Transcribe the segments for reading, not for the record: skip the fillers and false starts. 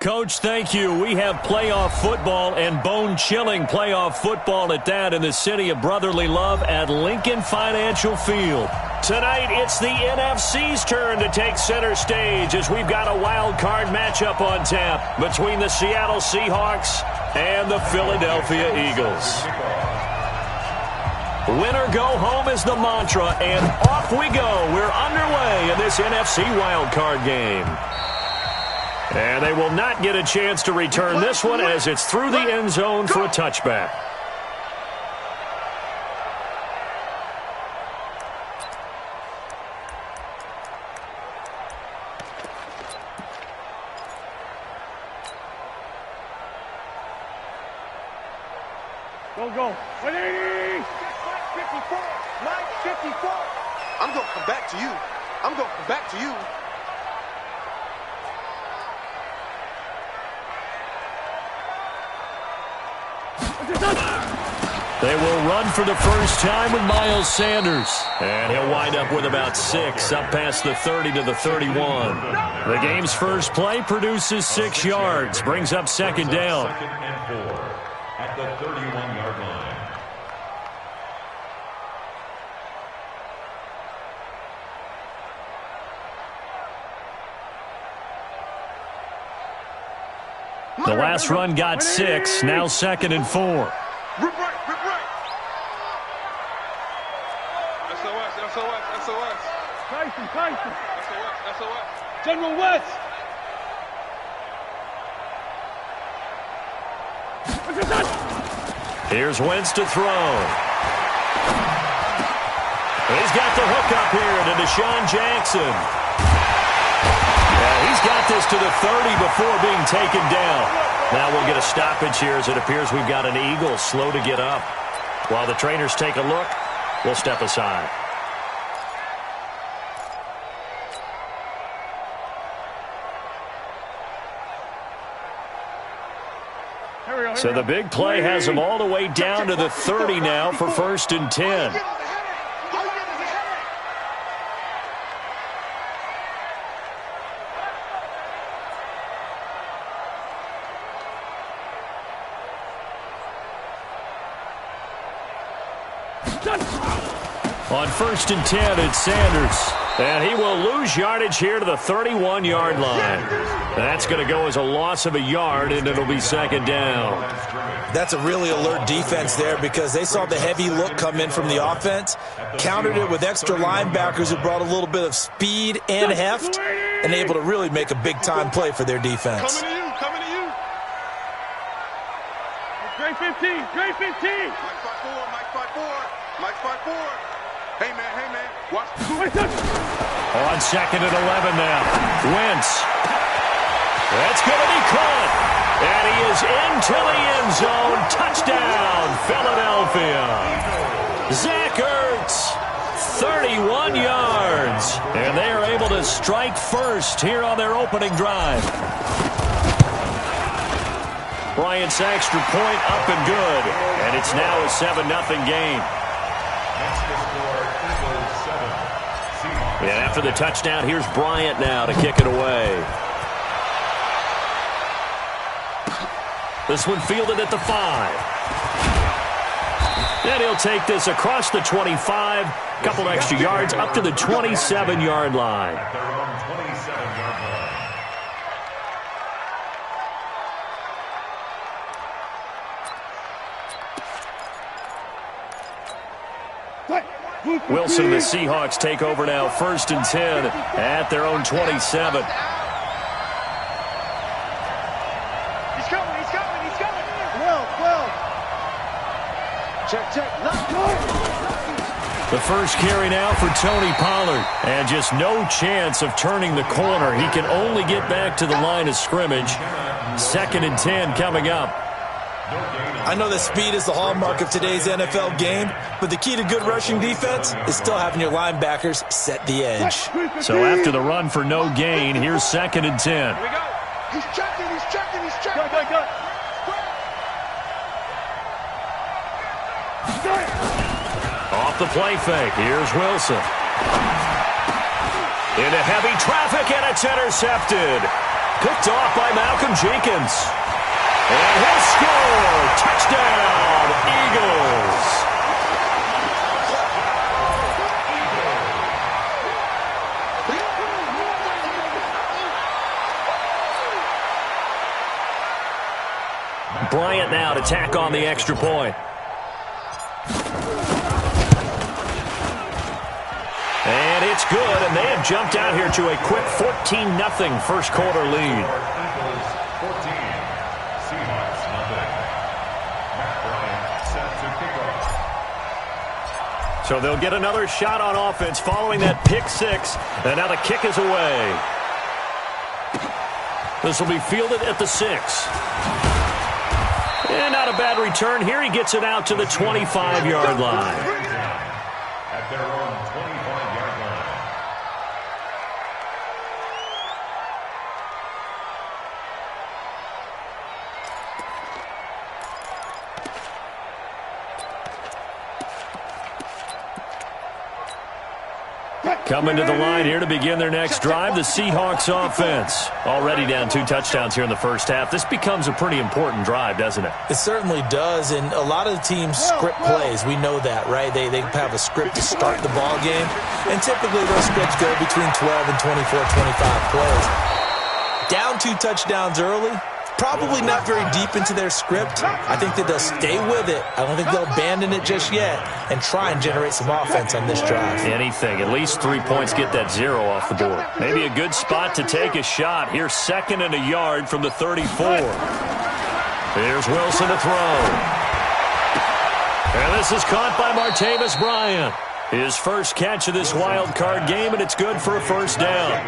Coach, thank you. We have playoff football and bone-chilling playoff football at that in the city of brotherly love at Lincoln Financial Field. Tonight, it's the NFC's turn to take center stage as we've got a wild card matchup on tap between the Seattle Seahawks and the Philadelphia Eagles. Win or go home is the mantra, and off we go. We're underway in this NFC wild card game. And they will not get a chance to return this one as it's through the end zone for a touchback. Go. 180! 54! Mike, 54! I'm going to come back to you. I'm going to come back to you. They will run for the first time with Miles Sanders. And he'll wind up with about 6, up past the 30 to the 31. The game's first play produces 6 yards, brings up second down. Second and 4 at the 31-yard line. The last run got 6, now second and 4. Rip right. SOS. Tyson. SOS. General West. Here's Wentz to throw. He's got the hook up here to Deshaun Jackson. Yeah, he's got this to the 30 before being taken down. Now we'll get a stoppage here as it appears we've got an Eagle slow to get up. While the trainers take a look, we'll step aside. So the big play has them all the way down to the 30 now for first and 10. On first and 10, it's Sanders. And he will lose yardage here to the 31-yard line. That's going to go as a loss of a yard, and it'll be second down. That's a really alert defense there because they saw the heavy look come in from the offense, countered it with extra linebackers who brought a little bit of speed and heft, and able to really make a big-time play for their defense. Coming to you. Great 15. Mike 5-4. Hey, man. Watch. On second and 11 now. Wentz. That's going to be caught. And he is into the end zone. Touchdown, Philadelphia. Zach Ertz, 31 yards. And they are able to strike first here on their opening drive. Brian Saxter point up and good. And it's now a 7-0 game. And after the touchdown, here's Bryant now to kick it away. This one fielded at the 5. And he'll take this across the 25, couple extra yards up to the 27-yard line. At their own 27-yard line. Wilson and the Seahawks take over now, first and 10 at their own 27. He's coming. Well. Check. The first carry now for Tony Pollard. And just no chance of turning the corner. He can only get back to the line of scrimmage. Second and 10 coming up. I know that speed is the hallmark of today's NFL game, but the key to good rushing defense is still having your linebackers set the edge. So after the run for no gain, here's second and 10. Here we go. He's checking. Go. Off the play fake, here's Wilson. Into heavy traffic, and it's intercepted. Picked off by Malcolm Jenkins. And he'll score. Touchdown, Eagles. Bryant now to tack on the extra point. And it's good, and they have jumped out here to a quick 14-0 first quarter lead. Eagles 14, Seahawks nothing. Bryant set to kick off. So they'll get another shot on offense following that pick six, and now the kick is away. This will be fielded at the 6. And not a bad return here. He gets it out to the 25-yard line. At their own 25-yard line. Coming to the line here to begin their next drive, the Seahawks offense. Already down 2 touchdowns here in the first half. This becomes a pretty important drive, doesn't it? It certainly does, and a lot of the teams script plays. We know that, right? They have a script to start the ball game, and typically those scripts go between 12 and 24, 25 plays. Down 2 touchdowns early, probably not very deep into their script. I think that they'll stay with it. I don't think they'll abandon it just yet and try and generate some offense on this drive. Anything. At least 3 points, get that 0 off the board. Maybe a good spot to take a shot. Here's 2nd and a yard from the 34. Here's Wilson to throw. And this is caught by Martavis Bryant. His first catch of this wild card game, and it's good for a first down.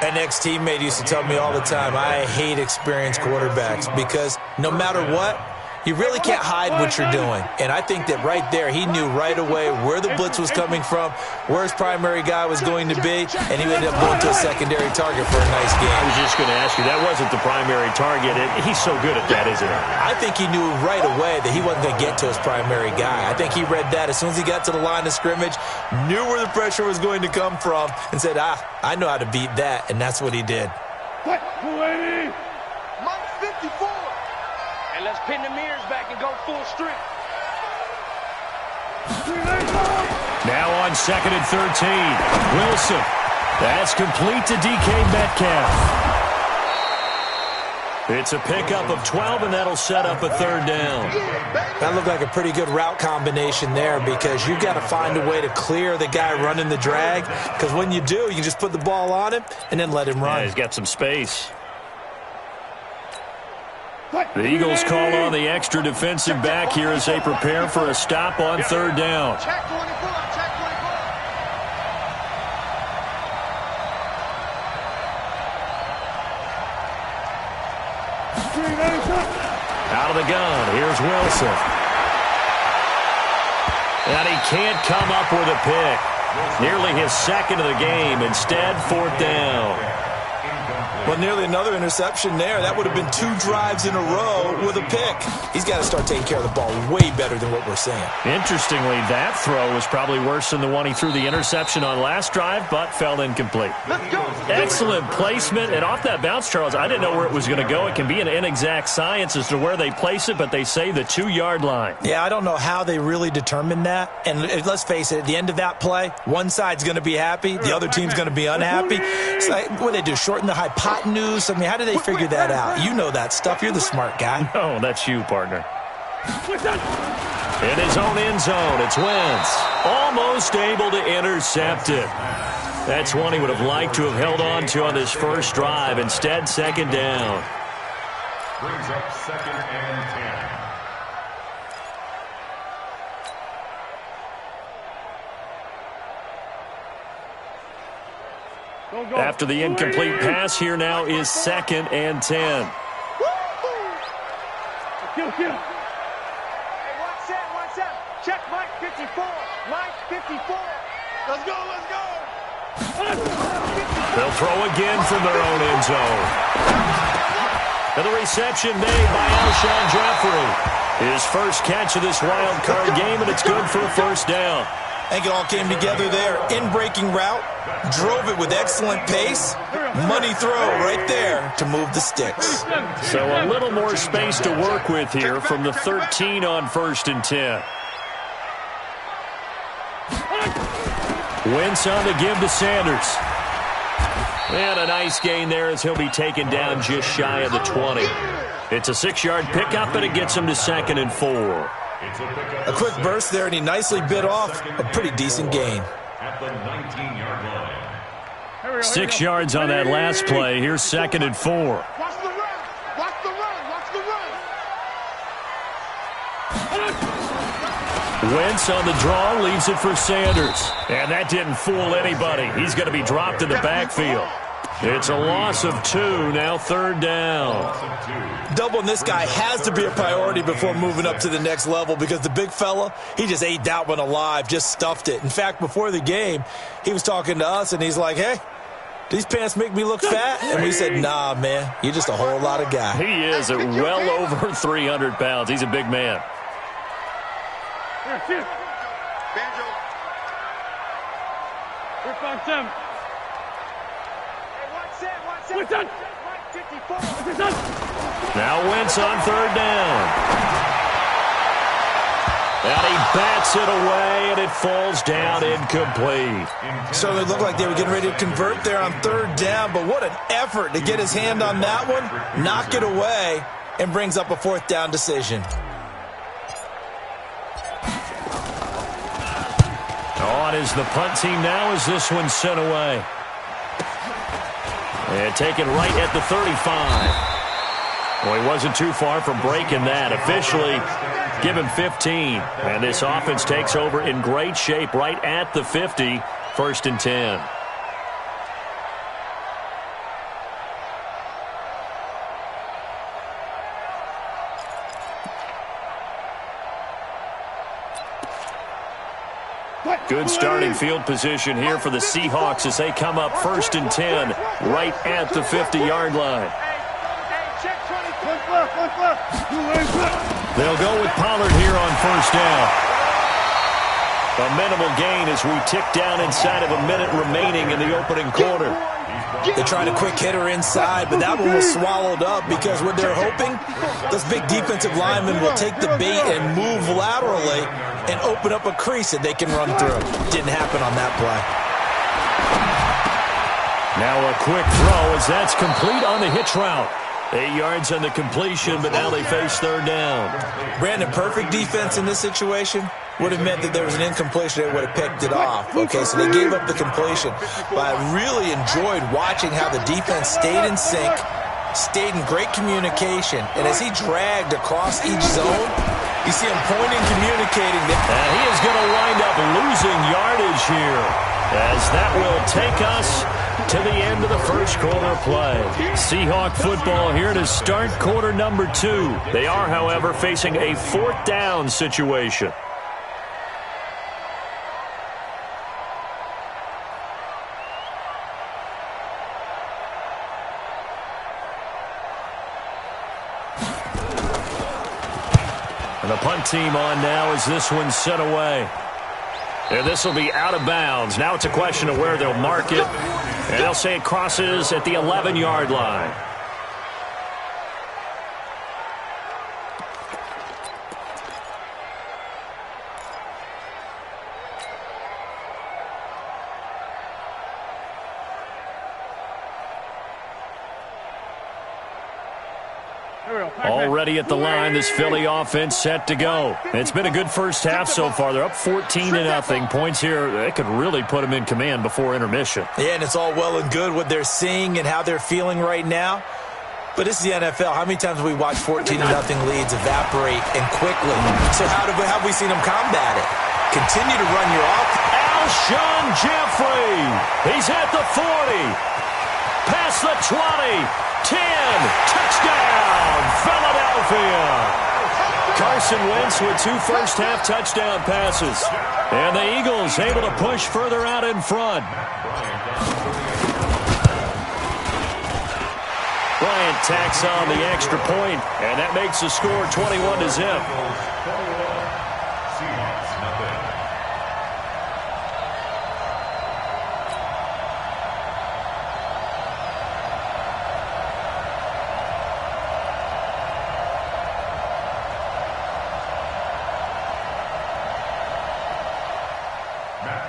An ex-teammate used to tell me all the time, I hate experienced quarterbacks because no matter what, you really can't hide what you're doing. And I think that right there, he knew right away where the blitz was coming from, where his primary guy was going to be, and he ended up going to a secondary target for a nice game. I was just going to ask you, that wasn't the primary target. He's so good at that, isn't he? I think he knew right away that he wasn't going to get to his primary guy. I think he read that as soon as he got to the line of scrimmage, knew where the pressure was going to come from, and said, I know how to beat that, and that's what he did. Mike 54. And let's pin the mirrors back and go full strength. Now on 2nd and 13. Wilson. That's complete to DK Metcalf. It's a pickup of 12, and that'll set up a 3rd down. That looked like a pretty good route combination there because you've got to find a way to clear the guy running the drag, because when you do, you just put the ball on him and then let him run. Yeah, he's got some space. The Eagles call on the extra defensive back here as they prepare for a stop on 3rd down. Check 24, check 24. Out of the gun, here's Wilson. And he can't come up with a pick. Nearly his 2nd of the game. Instead, 4th down. Well, nearly another interception there. That would have been 2 drives in a row with a pick. He's got to start taking care of the ball way better than what we're seeing. Interestingly, that throw was probably worse than the one he threw the interception on last drive, but fell incomplete. Excellent placement, and off that bounce, Charles, I didn't know where it was going to go. It can be an inexact science as to where they place it, but they say the 2-yard line. Yeah, I don't know how they really determined that. And let's face it, at the end of that play, one side's going to be happy, the other team's going to be unhappy. It's like, what do they do, shorten the hypotenuse? I mean, how do they figure that out? You know that stuff. You're the smart guy. No, that's you, partner. In his own end zone, it's Wentz. Almost able to intercept it. That's one he would have liked to have held on to on this first drive. Instead, 2nd down. Brings up 2nd and 10. After the incomplete pass, here now is 2nd and 10. Kill. Hey, watch that. Check Mike 54. Mike 54. Let's go. They'll throw again from their own end zone. And the reception made by Alshon Jeffrey. His first catch of this wild card game, and it's good for a 1st down. I think it all came together there. In-breaking route, drove it with excellent pace. Money throw right there to move the sticks. So a little more space to work with here from the 13 on 1st and 10. Wentz on the give to Sanders. And a nice gain there as he'll be taken down just shy of the 20. It's a 6-yard pickup, and it gets him to 2nd and 4. A quick burst there, and he nicely bit off a pretty decent gain. At the 19-yard line. 6 yards on that last play. Here's 2nd and 4. Watch the run. Watch the run. Watch the run. Wentz on the draw, leaves it for Sanders. And that didn't fool anybody. He's going to be dropped in the backfield. It's a loss of 2, now 3rd down. Doubling this guy has to be a priority before moving up to the next level because the big fella, he just ate that one alive, just stuffed it. In fact, before the game, he was talking to us, and he's like, hey, these pants make me look fat? And we said, nah, man, you're just a whole lot of guy. He is at well over 300 pounds. He's a big man. Banjo. We're from Tim. What's that? Now Wentz on 3rd down. And he bats it away, and it falls down incomplete. So it looked like they were getting ready to convert there on 3rd down, but what an effort to get his hand on that one, knock it away, and brings up a 4th down decision. On is the punt team now as this one's sent away. And taken right at the 35. Well, he wasn't too far from breaking that. Officially, give him 15. And this offense takes over in great shape right at the 50, 1st and 10. Good starting field position here for the Seahawks as they come up 1st and 10 right at the 50-yard line. They'll go with Pollard here on 1st down. A minimal gain as we tick down inside of a minute remaining in the opening quarter. They tried a quick hitter inside, but that one was swallowed up because what they're hoping, those big defensive linemen will take the bait and move laterally and open up a crease that they can run through. Didn't happen on that play. Now a quick throw as that's complete on the hitch route. 8 yards on the completion, but now they face 3rd down. Brandon, perfect defense in this situation would have meant that there was an incompletion. They would have picked it off. Okay, so they gave up the completion. But I really enjoyed watching how the defense stayed in sync, stayed in great communication, and as he dragged across each zone, you see him pointing, communicating. And he is going to wind up losing yardage here as that will take us to the end of the 1st quarter play. Seahawk football here to start quarter number 2. They are, however, facing a 4th down situation. And the punt team on now as this one's set away. And this will be out of bounds. Now it's a question of where they'll mark it. And they'll say it crosses at the 11-yard line. Already at the line, this Philly offense set to go. It's been a good first half so far. They're up 14-0. Points here, they could really put them in command before intermission. Yeah, and it's all well and good what they're seeing and how they're feeling right now. But this is the NFL. How many times have we watched 14-0 leads evaporate and quickly? So how have we seen them combat it? Continue to run your offense. Alshon Jeffrey. He's at the 40. Past the 20. 10, touchdown, Philadelphia. Carson Wentz with 2 first-half touchdown passes. And the Eagles able to push further out in front. Bryant tacks on the extra point, and that makes the score 21-0.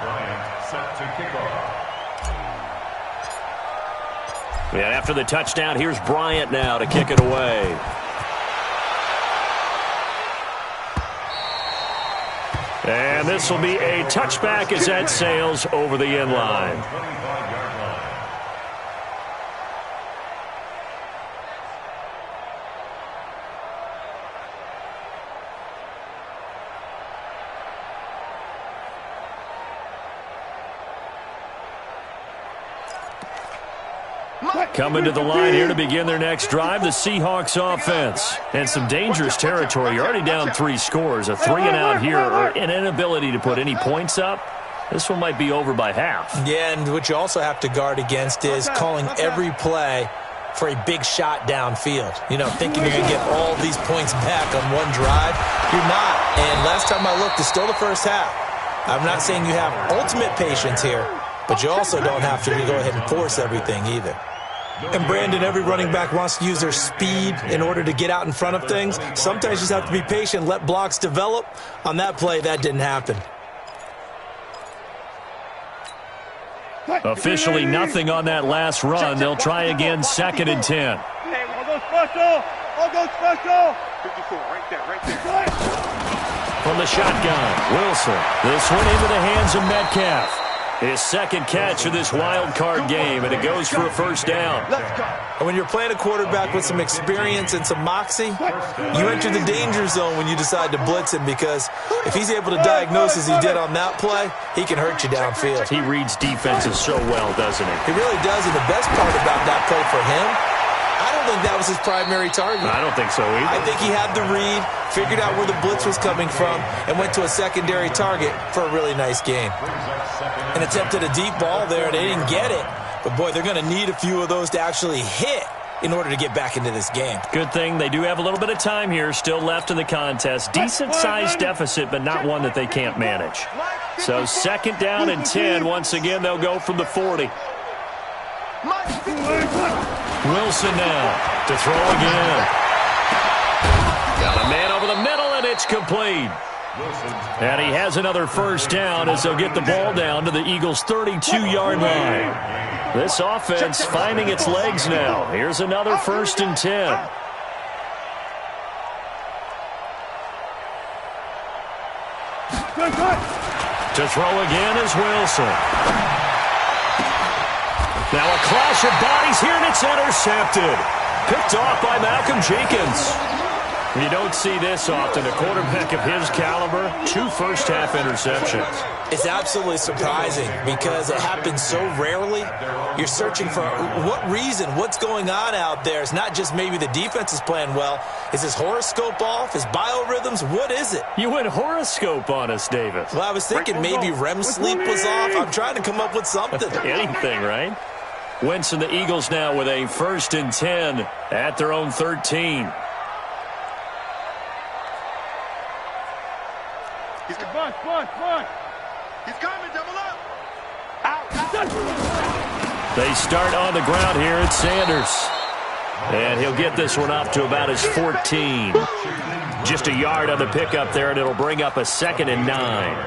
Bryant set to kick off. And after the touchdown, here's Bryant now to kick it away. And this will be a touchback as that sails over the end line. Coming to the line here to begin their next drive, the Seahawks offense. And some dangerous territory. You're already down 3 scores. A 3-and-out here or an inability to put any points up. This one might be over by half. Yeah, and what you also have to guard against is calling every play for a big shot downfield. You know, thinking you're going to get all these points back on one drive. You're not. And last time I looked, it's still the first half. I'm not saying you have ultimate patience here, but you also don't have to go ahead and force everything either. And Brandon, every running back wants to use their speed in order to get out in front of things. Sometimes you just have to be patient, let blocks develop. On that play, that didn't happen. Officially nothing on that last run. They'll try again, 2nd and 10. I'll go special. I'll go special. 54, right there. From the shotgun, Wilson. This one into the hands of Metcalf. His second catch of this wild card game, and it goes for a first down. And when you're playing a quarterback with some experience and some moxie, you enter the danger zone when you decide to blitz him, because if he's able to diagnose as he did on that play, he can hurt you downfield. He reads defenses so well, doesn't he? He really does, and the best part about that play for him, I don't think that was his primary target. I don't think so either. I think he had the read, figured out where the blitz was coming from, and went to a secondary target for a really nice gain. And attempted a deep ball there, and they didn't get it. But, boy, they're going to need a few of those to actually hit in order to get back into this game. Good thing they do have a little bit of time here still left in the contest. Decent-sized deficit, but not one that they can't manage. So 2nd down and 10. Once again, they'll go from the 40. Wilson now to throw again. Got a man over the middle, and it's complete. And he has another first down as they'll get the ball down to the Eagles' 32-yard line. This offense finding its legs now. Here's another 1st and 10. To throw again is Wilson. Now a clash of bodies here, and it's intercepted. Picked off by Malcolm Jenkins. You don't see this often. A quarterback of his caliber, 2 first-half interceptions. It's absolutely surprising because it happens so rarely. You're searching for what reason, what's going on out there. It's not just maybe the defense is playing well. Is his horoscope off? His biorhythms? What is it? You went horoscope on us, David. Well, I was thinking maybe REM sleep was off. I'm trying to come up with something. Anything, right? Wentz and the Eagles now with a 1st and 10 at their own 13. He's coming. He's coming. Double up. Out. They start on the ground here at Sanders. And he'll get this one up to about his 14. Just a yard on the pickup there, and it'll bring up a 2nd and 9.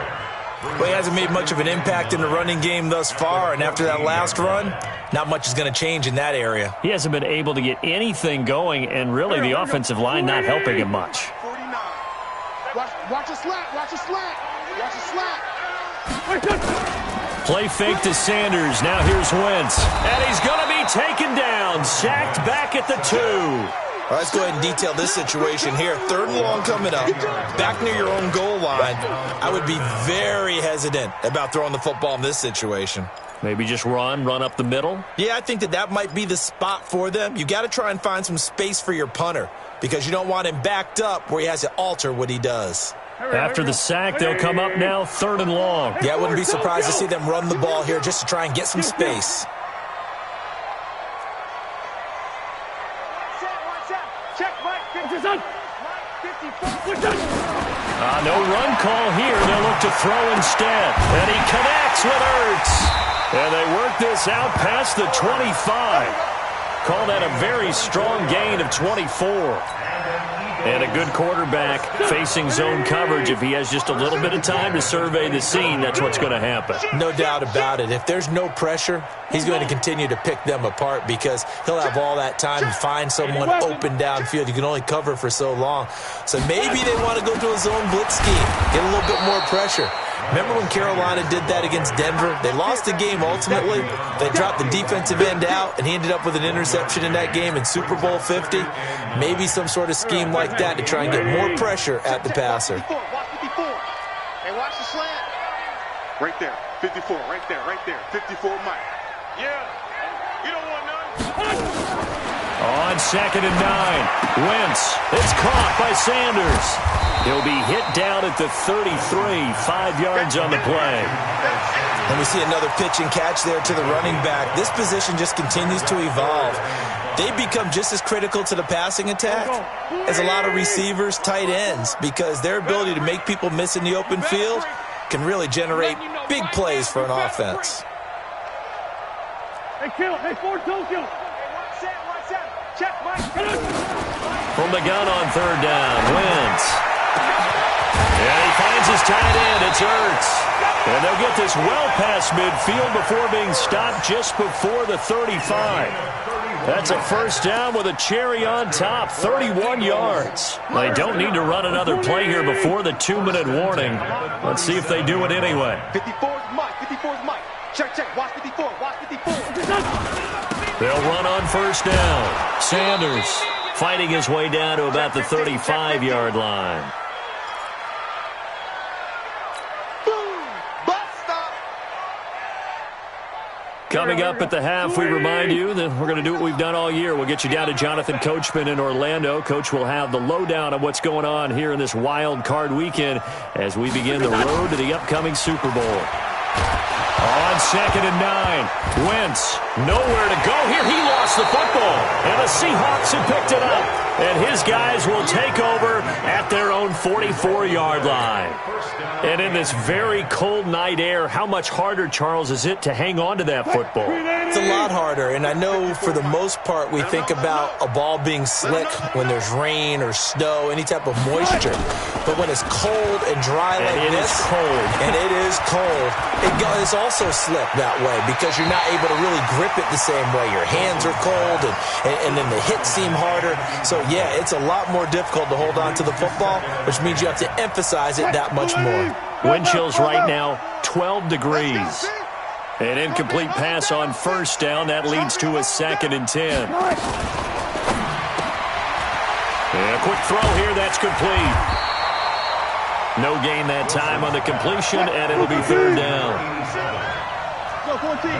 Well, he hasn't made much of an impact in the running game thus far, and after that last run, not much is going to change in that area. He hasn't been able to get anything going, and really the offensive line not helping him much. 49. Watch a slat. Watch a slat. Watch a slat. Play fake to Sanders. Now here's Wentz. And he's going to be taken down. Sacked back at the 2. All right, let's go ahead and detail this situation here. 3rd and long coming up, back near your own goal line. I would be very hesitant about throwing the football in this situation. Maybe just run up the middle? Yeah, I think that might be the spot for them. You got to try and find some space for your punter because you don't want him backed up where he has to alter what he does. After the sack, they'll come up now 3rd and long. Yeah, I wouldn't be surprised to see them run the ball here just to try and get some space. No run call here. They'll look to throw instead. And he connects with Ertz. And they work this out past the 25. Call that a very strong gain of 24. And a good quarterback facing zone coverage. If he has just a little bit of time to survey the scene, that's what's going to happen. No doubt about it. If there's no pressure, he's going to continue to pick them apart because he'll have all that time to find someone open downfield. You can only cover for so long. So maybe they want to go to a zone blitz scheme, get a little bit more pressure. Remember when Carolina did that against Denver? They lost the game ultimately. They dropped the defensive end out, and he ended up with an interception in that game in Super Bowl 50. Maybe some sort of scheme like that to try and get more pressure at the passer. Watch 54. Hey, watch the slant. Right there. 54. Right there. Right there. 54 Mike. Yeah. You don't want none. On 2nd and 9, Wentz. It's caught by Sanders. He'll be hit down at the 33, 5 yards on the play. And we see another pitch and catch there to the running back. This position just continues to evolve. They become just as critical to the passing attack as a lot of receivers, tight ends, because their ability to make people miss in the open field can really generate big plays for an offense. Hey, kill. Hey, 4-2, kill. Watch out. Check, Mike. From the gun on 3rd down, Wentz. And he finds his tight end. It's Ertz. And they'll get this well past midfield before being stopped just before the 35. That's a first down with a cherry on top, 31 yards. They don't need to run another play here before the 2-minute warning. Let's see if they do it anyway. 54 is Mike. 54 is Mike. Check. Watch 54. Watch 54. They'll run on first down. Sanders fighting his way down to about the 35-yard line. Coming up at the half, we remind you that we're going to do what we've done all year. We'll get you down to Jonathan Coachman in Orlando. Coach will have the lowdown of what's going on here in this wild card weekend as we begin the road to the upcoming Super Bowl. On 2nd and 9, Wentz, nowhere to go here. He lost the football, and the Seahawks have picked it up. And his guys will take over at their own 44-yard line. And in this very cold night air, how much harder, Charles, is it to hang on to that football? It's a lot harder, and I know for the most part we think about a ball being slick when there's rain or snow, any type of moisture. But when it's cold and dry like this, and it is cold, it's also slick that way because you're not able to really grip it the same way. Your hands are cold, and then the hits seem harder. So, yeah, it's a lot more difficult to hold on to the football, which means you have to emphasize it that much more. Wind chills right now, 12 degrees. An incomplete pass on first down. That leads to a 2nd and 10. And a quick throw here. That's complete. No gain that time on the completion, and it'll be 3rd down. Go, 14. 19.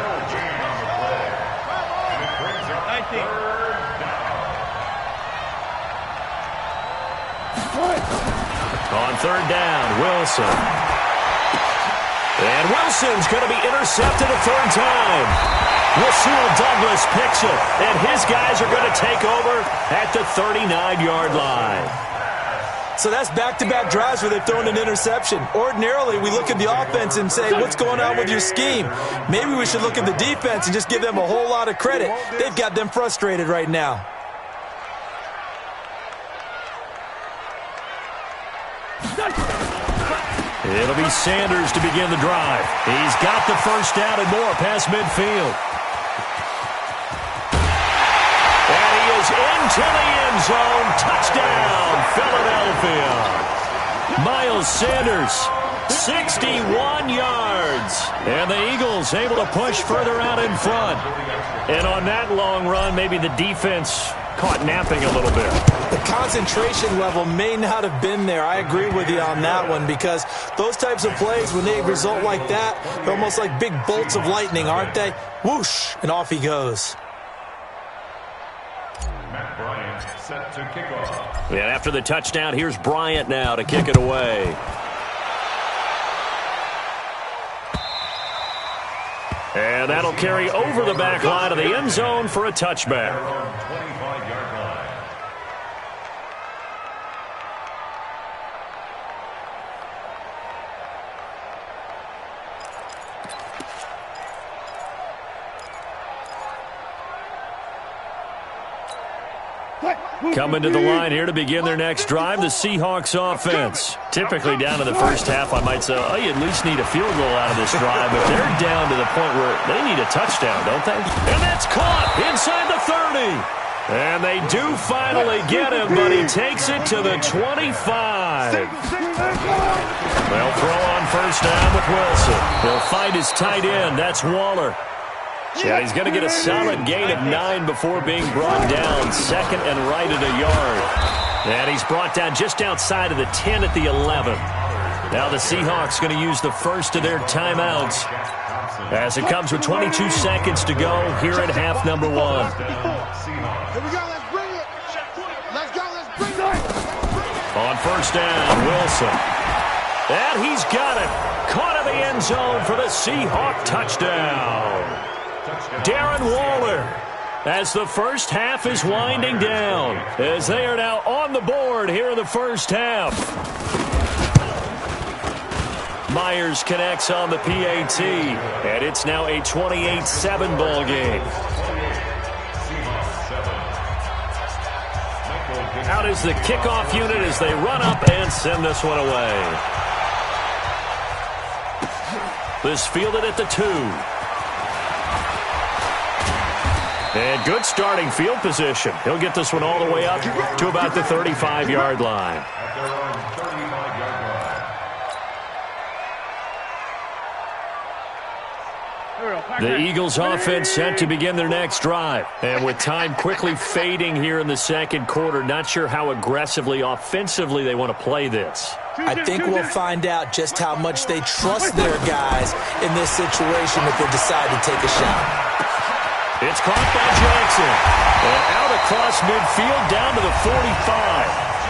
On 3rd down, Wilson. And Wilson's going to be intercepted a 3rd time. Rasul Douglas picks it, and his guys are going to take over at the 39-yard line. So that's back-to-back drives where they've thrown an interception. Ordinarily, we look at the offense and say, what's going on with your scheme? Maybe we should look at the defense and just give them a whole lot of credit. They've got them frustrated right now. It'll be Sanders to begin the drive. He's got the first down and more past midfield. And he is into the end zone. Touchdown, Philadelphia. Miles Sanders, 61 yards. And the Eagles able to push further out in front. And on that long run, maybe the defense caught napping a little bit. The concentration level may not have been there. I agree with you on that one because those types of plays, when they result like that, they're almost like big bolts of lightning, aren't they? Whoosh, and off he goes. Matt Bryant set to kick off. And after the touchdown, here's Bryant now to kick it away. And that'll carry over the back line of the end zone for a touchback. 25-yard line. Coming to the line here to begin their next drive, the Seahawks offense. Typically down in the first half, I might say, oh, you at least need a field goal out of this drive, but they're down to the point where they need a touchdown, don't they? And that's caught inside the 30. And they do finally get him, but he takes it to the 25. They'll throw on first down with Wilson. He'll find his tight end. That's Waller. Yeah, he's going to get a solid gain of 9 before being brought down. Second and right at a yard. And he's brought down just outside of the 10 at the 11. Now the Seahawks going to use the first of their timeouts as it comes with 22 seconds to go here at half number 1. Here we go, let's bring it. Let's go, let's bring it. On first down, Wilson. And he's got it. Caught in the end zone for the Seahawk touchdown. Darren Waller, as the first half is winding down, as they are now on the board here in the first half. Myers connects on the PAT, and it's now a 28-7 ball game. Out is the kickoff unit as they run up and send this one away. This fielded at the 2. And good starting field position. He'll get this one all the way up to about the 35-yard line. The Eagles offense set to begin their next drive. And with time quickly fading here in the second quarter, not sure how aggressively, offensively they want to play this. I think we'll find out just how much they trust their guys in this situation if they decide to take a shot. It's caught by Jackson. And out across midfield down to the 45.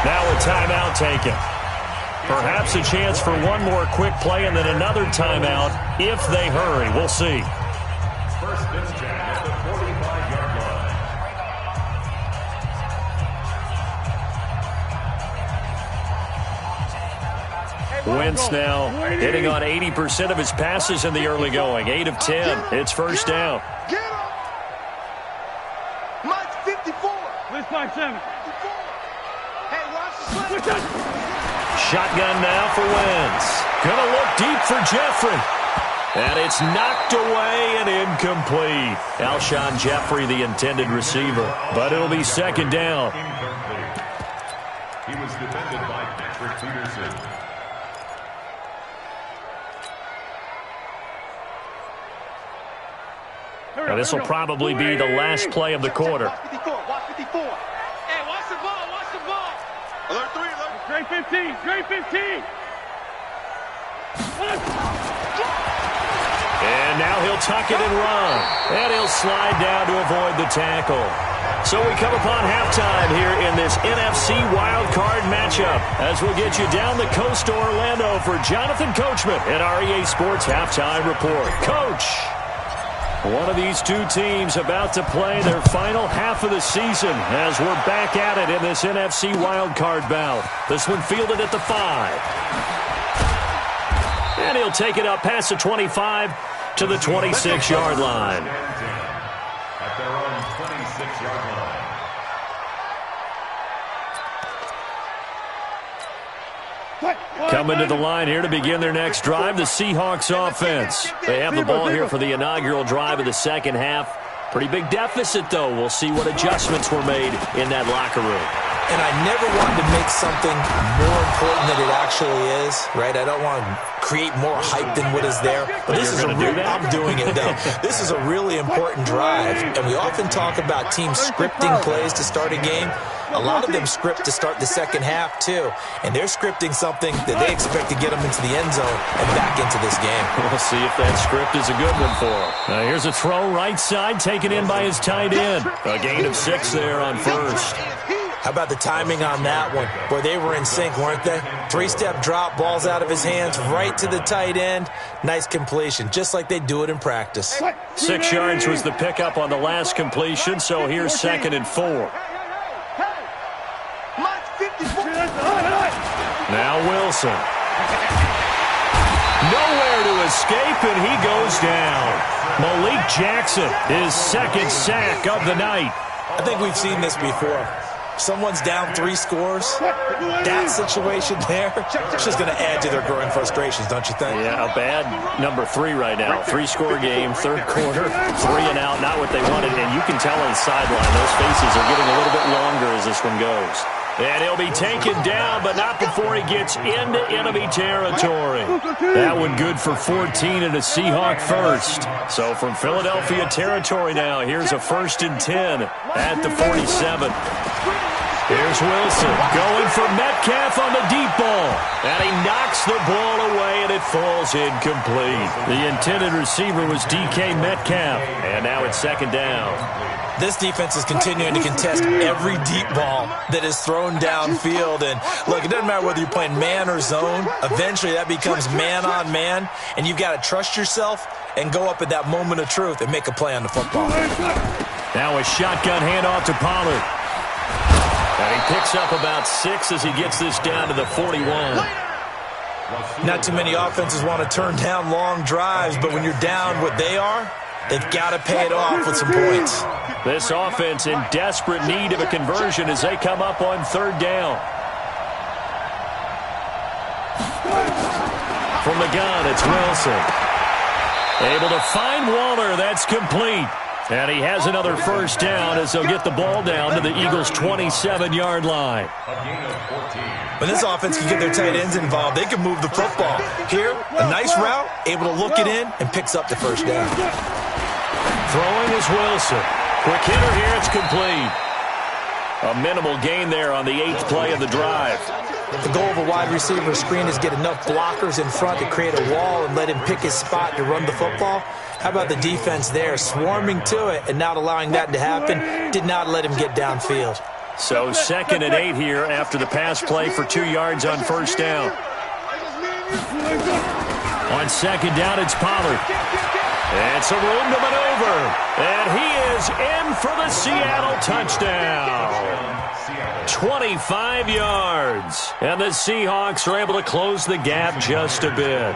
Now a timeout taken. Perhaps a chance for one more quick play and then another timeout if they hurry. We'll see. First and 10 at the 45-yard line. Wentz now hitting on 80% of his passes in the early going. 8 of 10. It's first down. Get him. Mike 54. Where's 5-7? Hey, watch the slip. Shotgun now for Wentz. Gonna look deep for Jeffrey. And it's knocked away and incomplete. Alshon Jeffrey, the intended receiver. But it'll be second down. Incomplete. He was defended by Patrick Peterson. Now this will probably be the last play of the quarter. Watch 54. Watch 54. Hey, watch the ball. Watch the ball. Alert 3, alert. Straight 15. Straight 15. And now he'll tuck it and run. And he'll slide down to avoid the tackle. So we come upon halftime here in this NFC wildcard matchup as we'll get you down the coast to Orlando for Jonathan Coachman at our EA Sports Halftime Report. Coach, one of these two teams about to play their final half of the season as we're back at it in this NFC wildcard bout. This one fielded at the 5. And he'll take it up past the 25 to the 26-yard line. At their own 26-yard line. Coming to the line here to begin their next drive, the Seahawks offense. They have the ball here for the inaugural drive of the second half. Pretty big deficit, though. We'll see what adjustments were made in that locker room. And I never wanted to make something more important than it actually is, right? I don't want to create more hype than what is there. But this is I'm doing it, though. This is a really important drive. And we often talk about teams scripting plays to start a game. A lot of them script to start the second half, too. And they're scripting something that they expect to get them into the end zone and back into this game. We'll see if that script is a good one for them. Now here's a throw right side taken in by his tight end. A gain of 6 there on first. How about the timing on that one? Boy, they were in sync, weren't they? 3-step drop, balls out of his hands, right to the tight end. Nice completion, just like they do it in practice. 6 yards was the pickup on the last completion, so here's 2nd and 4. Now Wilson. Nowhere to escape, and he goes down. Malik Jackson, his 2nd sack of the night. I think we've seen this before. someone's down 3 scores, that situation there, it's just going to add to their growing frustrations, don't you think? Yeah, a bad number 3 right now. 3-score game, third quarter, 3 and out, not what they wanted. And you can tell on the sideline, those faces are getting a little bit longer as this one goes. And he'll be taken down, but not before he gets into enemy territory. That one good for 14 and a Seahawk first. So from Philadelphia territory now, here's a 1st and 10 at the 47. Here's Wilson going for Metcalf on the deep ball. And he knocks the ball away, and it falls incomplete. The intended receiver was DK Metcalf. And now it's 2nd down. This defense is continuing to contest every deep ball that is thrown downfield. And, look, it doesn't matter whether you're playing man or zone. Eventually, that becomes man-on-man, and you've got to trust yourself and go up at that moment of truth and make a play on the football. Now a shotgun handoff to Pollard. And he picks up about 6 as he gets this down to the 41. Not too many offenses want to turn down long drives, but when you're down what they are, they've got to pay it off with some points. This offense in desperate need of a conversion as they come up on 3rd down. From the gun, it's Wilson. Able to find Waller. That's complete. And he has another 1st down as they'll get the ball down to the Eagles' 27-yard line. When this offense can get their tight ends involved, they can move the football. Here, a nice route, able to look it in, and picks up the 1st down. Throwing is Wilson. Quick hitter here, it's complete. A minimal gain there on the 8th play of the drive. The goal of a wide receiver screen is get enough blockers in front to create a wall and let him pick his spot to run the football. How about the defense there, swarming to it and not allowing that to happen? Did not let him get downfield. So 2nd and 8 here after the pass play for 2 yards on 1st down. On 2nd down, it's Pollard. And some room to maneuver. And he is in for the Seattle touchdown. 25 yards. And the Seahawks are able to close the gap just a bit.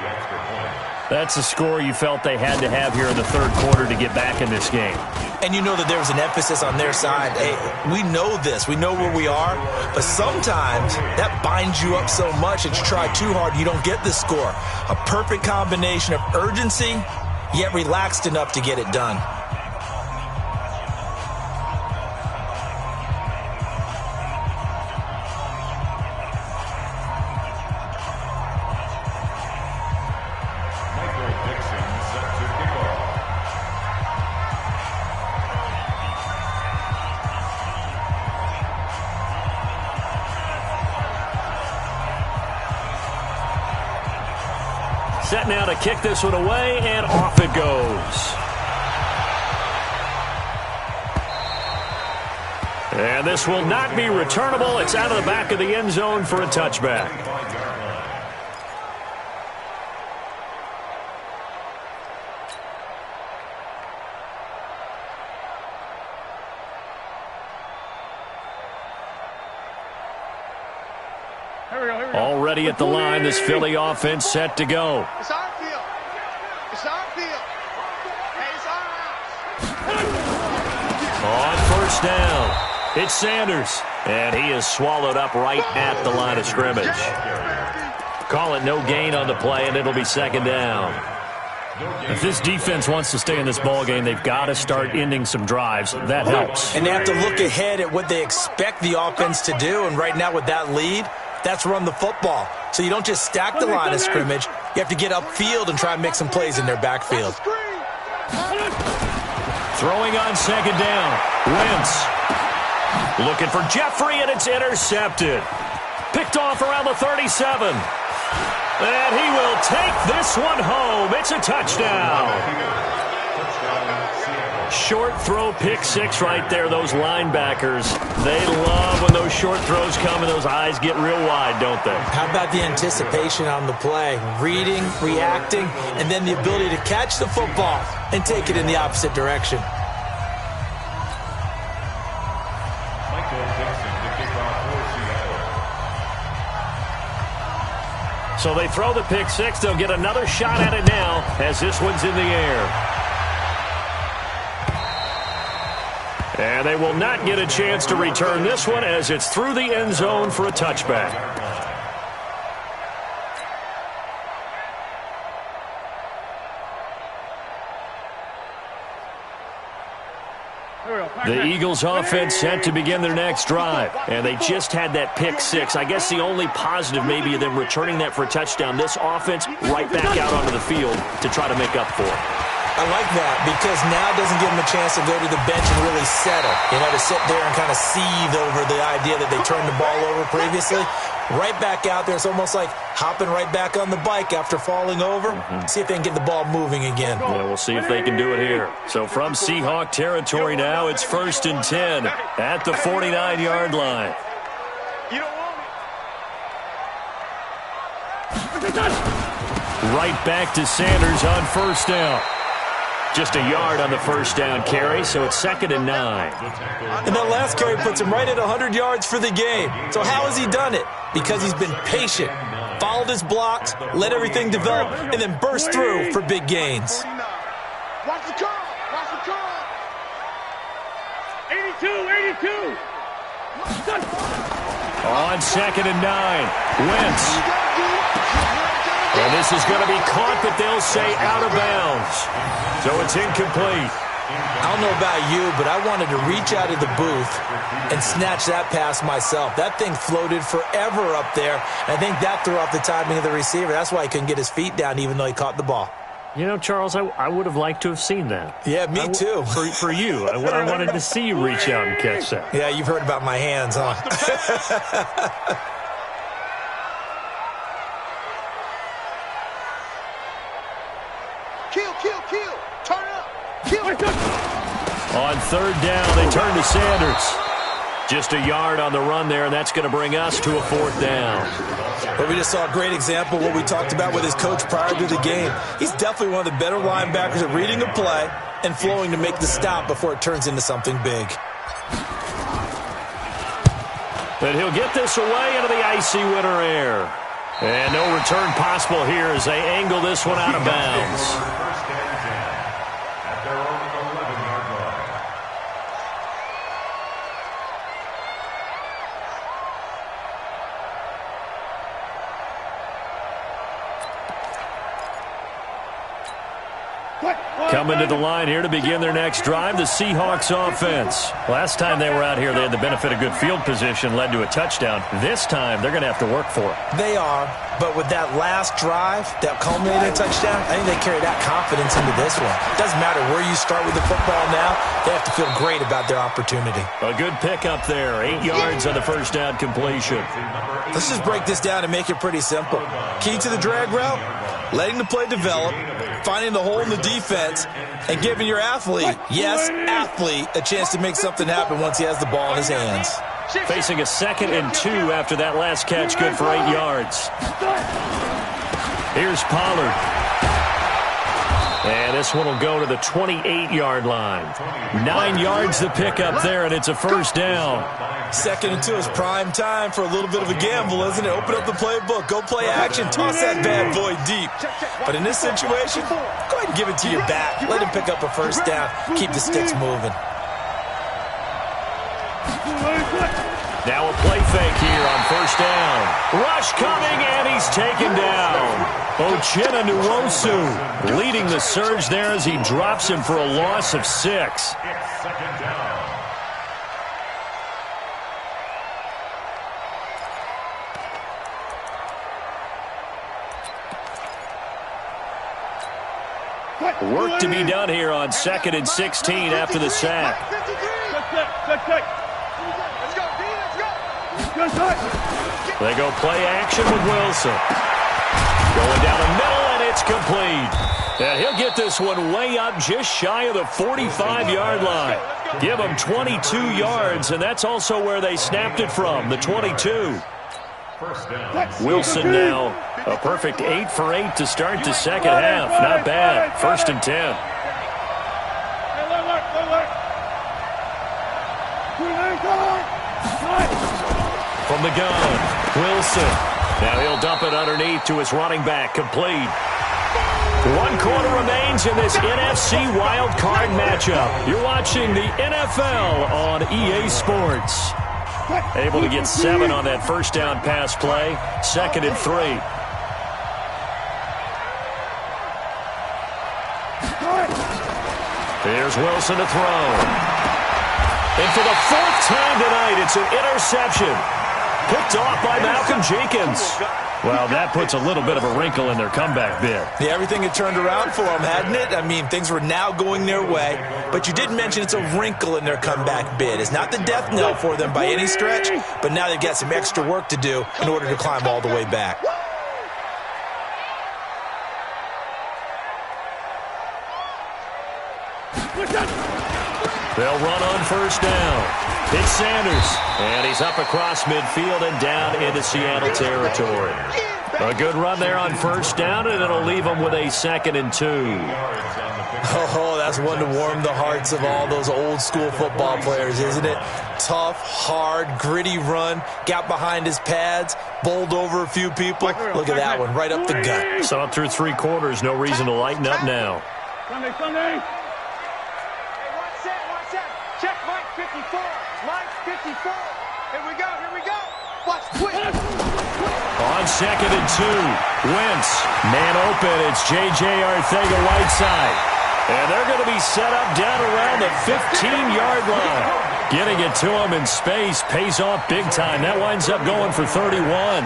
That's a score you felt they had to have here in the 3rd quarter to get back in this game. And you know that there was an emphasis on their side. Hey, we know this. We know where we are. But sometimes that binds you up so much that you try too hard, you don't get the score. A perfect combination of urgency, yet relaxed enough to get it done. Set now to kick this one away, and off it goes. And this will not be returnable. It's out of the back of the end zone for a touchback. Already at the line, this Philly offense set to go. It's our field. It's our field. Hey, it's our house. On 1st down, it's Sanders. And he is swallowed up right at the line of scrimmage. Call it no gain on the play, and it'll be 2nd down. If this defense wants to stay in this ballgame, they've got to start ending some drives. That helps. And they have to look ahead at what they expect the offense to do. And right now with that lead, that's run the football. So you don't just stack the line of scrimmage. You have to get upfield and try and make some plays in their backfield. Throwing on 2nd down. Wentz. Looking for Jeffrey, and it's intercepted. Picked off around the 37. And he will take this one home. It's a touchdown. Short throw, pick 6 right there. Those linebackers, they love when those short throws come and those eyes get real wide, don't they? How about the anticipation on the play? Reading, reacting, and then the ability to catch the football and take it in the opposite direction. So they throw the pick 6. They'll get another shot at it now as this one's in the air. And they will not get a chance to return this one as it's through the end zone for a touchback. The Eagles offense set to begin their next drive, and they just had that pick six. I guess the only positive maybe of them returning that for a touchdown, this offense right back out onto the field to try to make up for it. I like that because now it doesn't give them a chance to go to the bench and really settle, to sit there and kind of seethe over the idea that they turned the ball over previously. Right back out there. It's almost like hopping right back on the bike after falling over. See if they can get the ball moving again. Yeah, we'll see if they can do it here. So from Seahawk territory now, it's 1st and 10 at the 49-yard line. Right back to Sanders on 1st down. Just a yard on the 1st down carry, so it's 2nd and 9. And that last carry puts him right at 100 yards for the game. So how has he done it? Because he's been patient, followed his blocks, let everything develop, and then burst through for big gains. Watch the curl. Watch the curl. 82. On 2nd and 9, Wentz. And this is going to be caught, but they'll say out of bounds. So it's incomplete. I don't know about you, but I wanted to reach out of the booth and snatch that pass myself. That thing floated forever up there. I think that threw off the timing of the receiver. That's why he couldn't get his feet down even though he caught the ball. You know, Charles, I would have liked to have seen that. Yeah, me too. For you. I wanted to see you reach out and catch that. Yeah, you've heard about my hands, huh? Kill. Turn up. Kill. On 3rd down, they turn to Sanders. Just a yard on the run there, and that's going to bring us to a 4th down. But we just saw a great example of what we talked about with his coach prior to the game. He's definitely one of the better linebackers at reading a play and flowing to make the stop before it turns into something big. But he'll get this away into the icy winter air. And no return possible here as they angle this one out of bounds. First and 10 at their own 11-yard line. Coming to the line here to begin their next drive, the Seahawks offense. Last time they were out here, they had the benefit of good field position, led to a touchdown. This time, they're going to have to work for it. They are, but with that last drive, that culminating touchdown, I think they carry that confidence into this one. It doesn't matter where you start with the football now, they have to feel great about their opportunity. A good pickup there, 8 yards on the 1st down completion. Let's just break this down and make it pretty simple. Key to the drag route, letting the play develop, finding the hole in the defense, and giving your athlete, yes, athlete, a chance to make something happen once he has the ball in his hands. Facing a 2nd and 2 after that last catch, good for 8 yards. Here's Pollard. And this one will go to the 28-yard line. 9 yards the pickup there, and it's a 1st down. 2nd and 2 is prime time for a little bit of a gamble, isn't it? Open up the playbook, go play action, toss that bad boy deep. But in this situation, go ahead and give it to your back. Let him pick up a 1st down. Keep the sticks moving. Now a play fake here on 1st down. Rush coming, and he's taken down. Uchenna Nwosu leading the surge there as he drops him for a loss of 6. It's 2nd down. Work to be done here on 2nd and 16 after the sack. They go play action with Wilson. Going down the middle, and it's complete. And he'll get this one way up just shy of the 45-yard line. Give him 22 yards, and that's also where they snapped it from, the 22. Wilson now a perfect 8 for 8 to start the second half. Not bad. 1st and 10. From the gun, Wilson. Now he'll dump it underneath to his running back, complete. One quarter remains in this NFC wildcard matchup. You're watching the NFL on EA Sports. Able to get 7 on that first down pass play. 2nd and 3. Here's Wilson to throw. And for the 4th time tonight, it's an interception. Picked off by Malcolm Jenkins. Well, that puts a little bit of a wrinkle in their comeback bid. Yeah, everything had turned around for them, hadn't it? I mean, things were now going their way. But you did mention it's a wrinkle in their comeback bid. It's not the death knell for them by any stretch, but now they've got some extra work to do in order to climb all the way back. They'll run on first down. It's Sanders, and he's up across midfield and down into Seattle territory. A good run there on first down, and it'll leave them with a 2nd and 2. Oh, that's one to warm the hearts of all those old-school football players, isn't it? Tough, hard, gritty run, got behind his pads, bowled over a few people. Look at that one, right up the gut. Saw it through 3 quarters, no reason to lighten up now. Sunday. Check Mike 54. Mike 54. Here we go. Watch quick. On 2nd and 2. Wentz. Man open. It's J.J. Arcega-Whiteside. And they're going to be set up down around the 15-yard line. Getting it to him in space pays off big time. That winds up going for 31.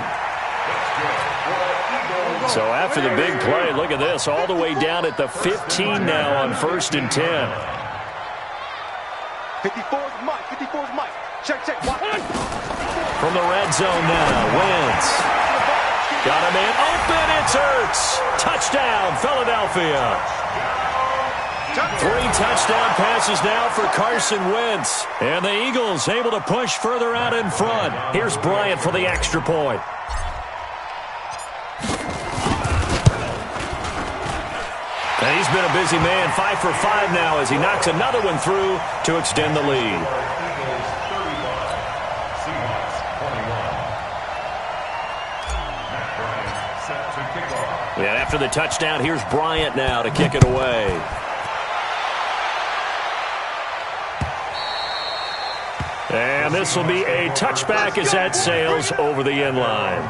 So after the big play, look at this. All the way down at the 15 now on 1st and 10. 54's Mike. Check. From the red zone now, Wentz. Got a man open, it's Ertz. Touchdown, Philadelphia. 3 touchdown passes now for Carson Wentz. And the Eagles able to push further out in front. Here's Bryant for the extra point. And he's been a busy man, 5 for 5 now as he knocks another one through to extend the lead. And after the touchdown, here's Bryant now to kick it away. And this will be a touchback as that sails over the end line.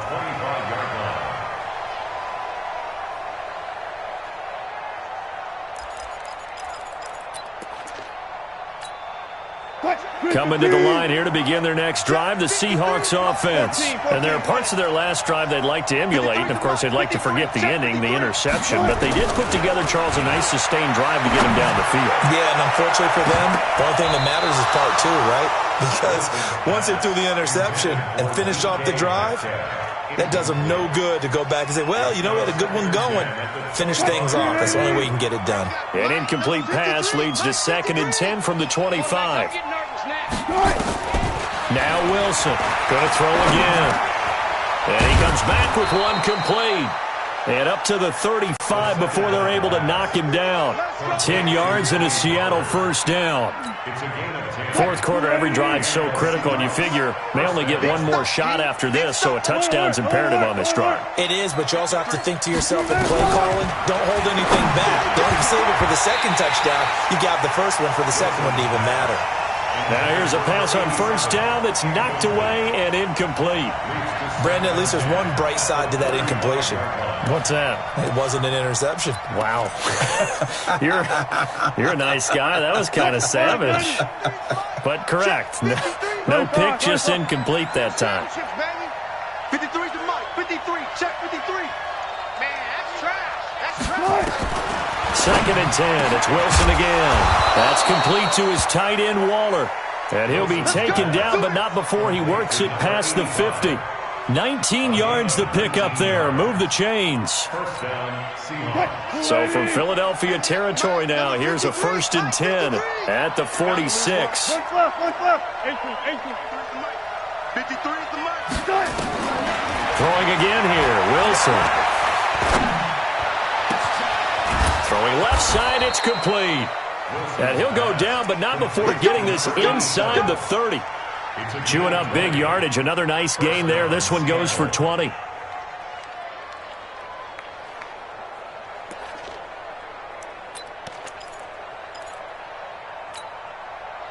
Coming to the line here to begin their next drive, the Seahawks offense. And there are parts of their last drive they'd like to emulate. And, of course, they'd like to forget the ending, the interception. But they did put together, Charles, a nice sustained drive to get them down the field. Yeah, and unfortunately for them, the only thing that matters is part 2, right? Because once they threw the interception and finished off the drive, that does them no good to go back and say, well, you know what, a good one going. Finish things off. That's the only way you can get it done. An incomplete pass leads to 2nd and 10 from the 25. Now Wilson going to throw again. And he comes back with one complete. And up to the 35 before they're able to knock him down. 10 yards and a Seattle first down. 4th quarter, every drive so critical, and you figure they only get one more shot after this, so a touchdown's imperative on this drive. It is, but you also have to think to yourself in play calling, don't hold anything back. Don't save it for the 2nd touchdown. You got the first one for the 2nd one to even matter. Now here's a pass on first down that's knocked away and incomplete. Brandon, at least there's one bright side to that incompletion. What's that? It wasn't an interception. Wow. You're a nice guy. That was kind of savage. But correct. No pick, just incomplete that time. 53 to Mike. 53. Check 53. Man, that's trash. That's trash. 2nd and 10. It's Wilson again. That's complete to his tight end, Waller. And he'll be taken down, but not before he works it past the 50. 19 yards to pick up there. Move the chains. So from Philadelphia territory now, here's a 1st and 10 at the 46. Throwing again here, Wilson. Throwing left side, it's complete. And he'll go down, but not before getting this inside the 30. Chewing up big yardage. Another nice gain there. This one goes for 20.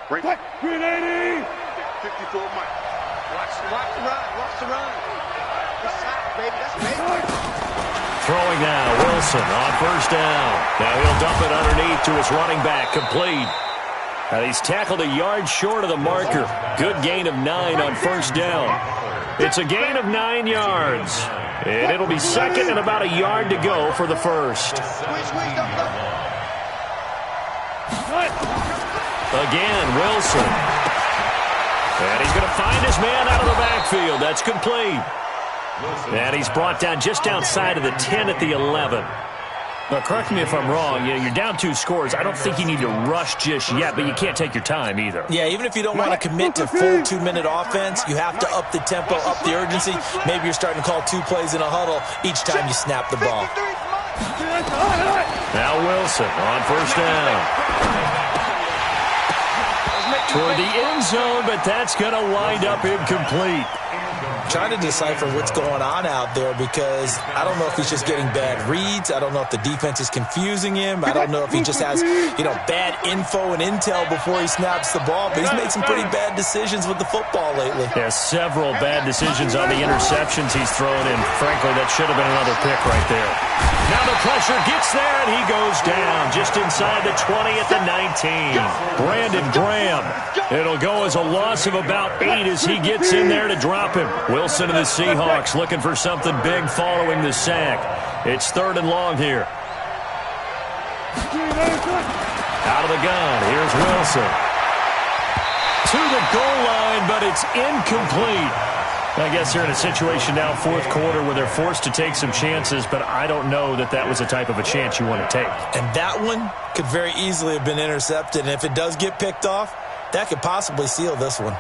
Right. 380. 54 Mike. Watch the run. Watch the run. Good sack, baby. That's big. Throwing now, Wilson on first down. Now he'll dump it underneath to his running back, complete. He's tackled a yard short of the marker. Good gain of 9 on first down. It's a gain of 9 yards. And it'll be second and about a yard to go for the first. Again, Wilson. And he's going to find his man out of the backfield. That's complete. And he's brought down just outside of the 10 at the 11. Now, correct me if I'm wrong. You're down 2 scores. I don't think you need to rush just yet, but you can't take your time either. Yeah, even if you don't want to commit to full 2-minute offense, you have to up the tempo, up the urgency. Maybe you're starting to call 2 plays in a huddle each time you snap the ball. Now Wilson on first down. Toward the end zone, but that's going to wind up incomplete. Trying to decipher what's going on out there because I don't know if he's just getting bad reads. I don't know if the defense is confusing him. I don't know if he just has, bad info and intel before he snaps the ball. But he's made some pretty bad decisions with the football lately. Yeah, several bad decisions on the interceptions he's thrown in. Frankly, that should have been another pick right there. Now the pressure gets there, and he goes down just inside the 20 at the 19. Brandon Graham. It'll go as a loss of about 8 as he gets in there to drop him. Wilson and the Seahawks looking for something big following the sack. It's 3rd and long here. Out of the gun, here's Wilson. To the goal line, but it's incomplete. I guess they're in a situation now, 4th quarter, where they're forced to take some chances, but I don't know that that was the type of a chance you want to take. And that one could very easily have been intercepted, and if it does get picked off, that could possibly seal this one.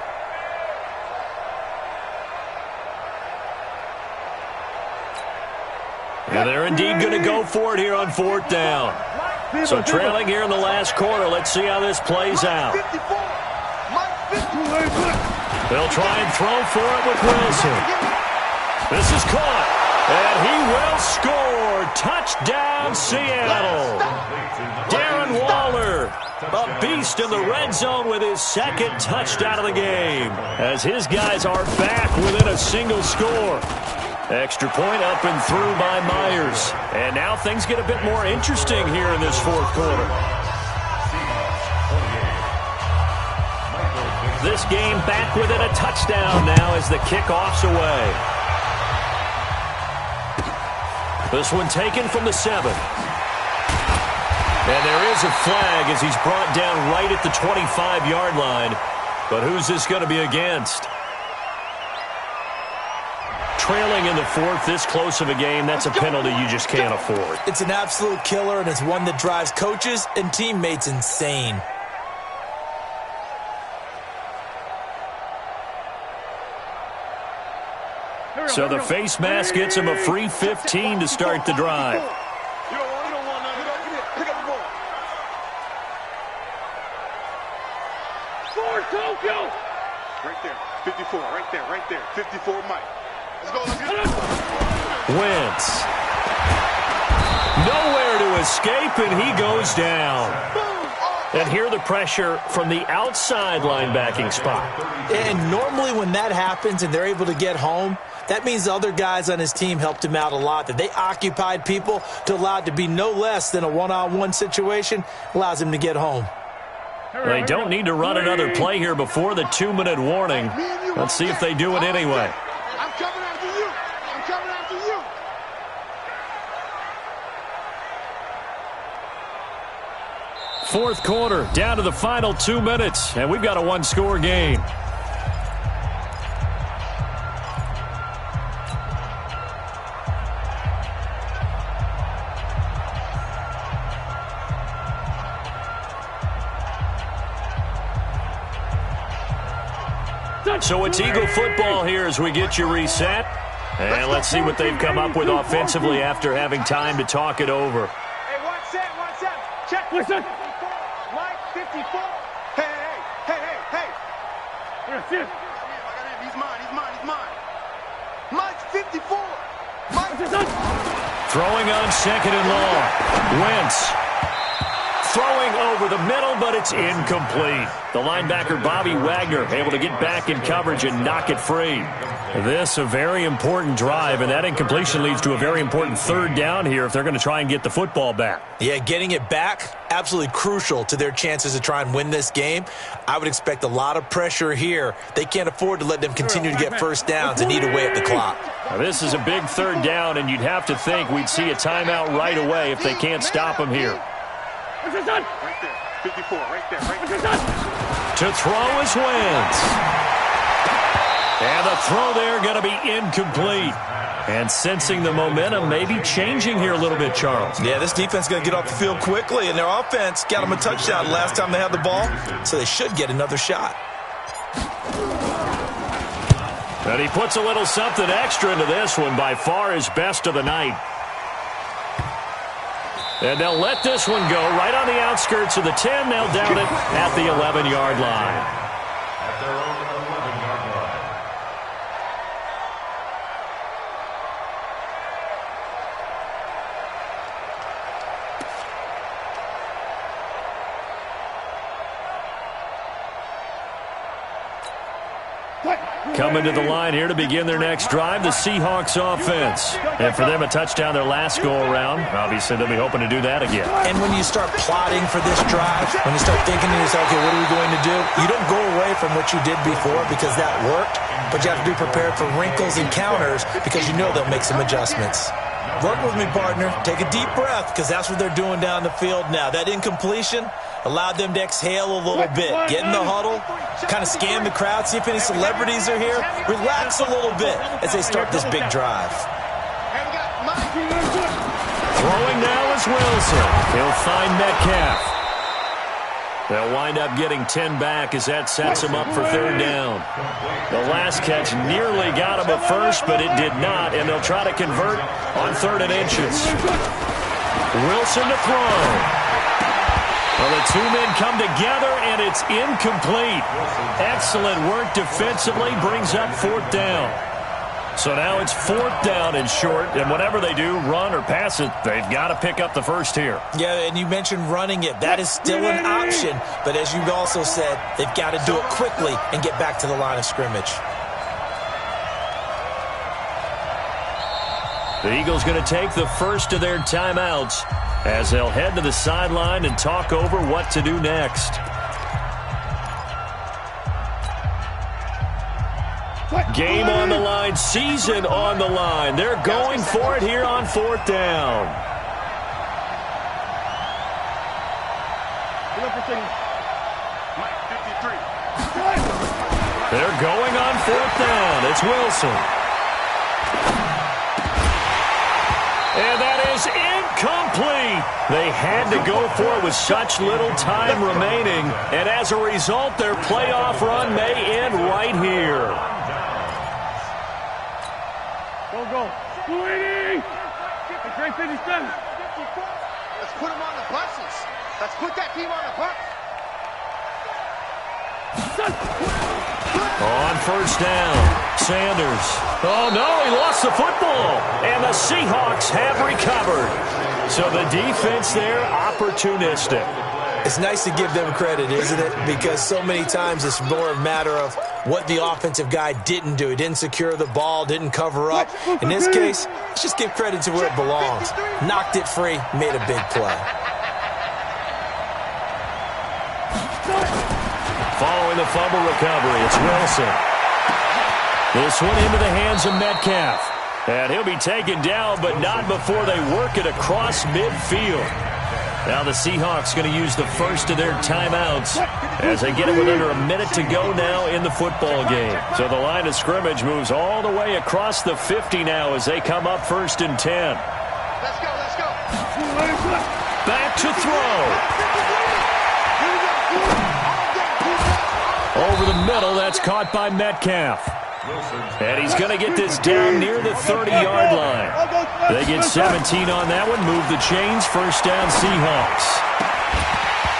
And they're indeed going to go for it here on 4th down. So trailing here in the last quarter. Let's see how this plays out. They'll try and throw for it with Wilson. This is caught. And he will score. Touchdown, Seattle. Darren Waller, a beast in the red zone with his 2nd touchdown of the game, as his guys are back within a single score. Extra point up and through by Myers. And now things get a bit more interesting here in this 4th quarter. This game back within a touchdown now as the kickoff's away. This one taken from the 7. And there is a flag as he's brought down right at the 25-yard line. But who's this going to be against? Trailing in the 4th, this close of a game, that's a penalty you just can't afford. It's an absolute killer, and it's one that drives coaches and teammates insane. So the face mask gets him a free 15 to start the drive. Right there, 54, right there, 54 Mike. Let's go. Wentz. Nowhere to escape, and he goes down. And here the pressure from the outside linebacking spot. And normally when that happens and they're able to get home, that means the other guys on his team helped him out a lot, that they occupied people to allow it to be no less than a one-on-one situation, allows him to get home. They don't need to run another play here before the 2-minute warning. Let's see if they do it anyway. I'm coming after you. I'm coming after you. Fourth quarter, down to the final 2 minutes, and we've got a one-score game. So it's Eagle football here as we get you reset. And let's see what they've come up with offensively after having time to talk it over. Hey, one set. Check. Listen. Mike, 54. Hey. He's mine. Mike, 54. Mike. Throwing on 2nd and long. Wentz Throwing over the middle, but it's incomplete. The linebacker, Bobby Wagner, able to get back in coverage and knock it free. This a very important drive, and that incompletion leads to a very important third down here if they're going to try and get the football back. Yeah, getting it back, absolutely crucial to their chances to try and win this game. I would expect a lot of pressure here. They can't afford to let them continue to get first downs and eat away at the clock. Now, this is a big third down, and you'd have to think we'd see a timeout right away if they can't stop them here. Right there. 54, right there. To throw is Wentz. And the throw there going to be incomplete. And sensing the momentum maybe changing here a little bit, Charles. Yeah, this defense is going to get off the field quickly, and their offense got them a touchdown last time they had the ball, so they should get another shot. And he puts a little something extra into this one, by far his best of the night. And they'll let this one go right on the outskirts of the 10. They'll down it at the 11-yard line. At their own 11-yard line. Coming to the line here to begin their next drive, the Seahawks offense. And for them, a touchdown their last go-around. Obviously, they'll be hoping to do that again. And when you start plotting for this drive, when you start thinking to yourself, okay, what are we going to do? You don't go away from what you did before because that worked, but you have to be prepared for wrinkles and counters because you know they'll make some adjustments. Work with me, partner. Take a deep breath because that's what they're doing down the field now. That incompletion allowed them to exhale a little bit. Get in the huddle, kind of scan the crowd, see if any celebrities are here. Relax a little bit as they start this big drive. Throwing now is Wilson. He'll find Metcalf. They'll wind up getting 10 back as that sets him up for third down. The last catch nearly got him at first, but it did not, and they'll try to convert on 3rd and inches. Wilson to throw. Well, the two men come together, and it's incomplete. Excellent work defensively, brings up 4th down. So now it's 4th down and short, and whatever they do, run or pass it, they've got to pick up the first here. Yeah, and you mentioned running it. That is still an option, but as you've also said, they've got to do it quickly and get back to the line of scrimmage. The Eagles going to take the first of their timeouts as they'll head to the sideline and talk over what to do next. Game on the line, season on the line. They're going for it here on 4th down. They're going on 4th down. It's Wilson. And that is incomplete. They had to go for it with such little time remaining. And as a result, their playoff run may end right here. Go. 280. Great 57. Let's put them on the buses. Let's put that team on the bus. On 1st down, Sanders. Oh, no, he lost the football. And the Seahawks have recovered. So the defense there, opportunistic. It's nice to give them credit, isn't it? Because so many times it's more a matter of what the offensive guy didn't do. He didn't secure the ball, didn't cover up. In this case, let's just give credit to where it belongs. Knocked it free, made a big play. Following the fumble recovery, it's Wilson. This one into the hands of Metcalf. And he'll be taken down, but not before they work it across midfield. Now the Seahawks going to use the first of their timeouts as they get it with under a minute to go now in the football game. So the line of scrimmage moves all the way across the 50 now as they come up 1st and 10. Let's go. Back to throw. Over the middle, that's caught by Metcalf. And he's going to get this down near the 30-yard line. They get 17 on that one, move the chains, 1st down Seahawks.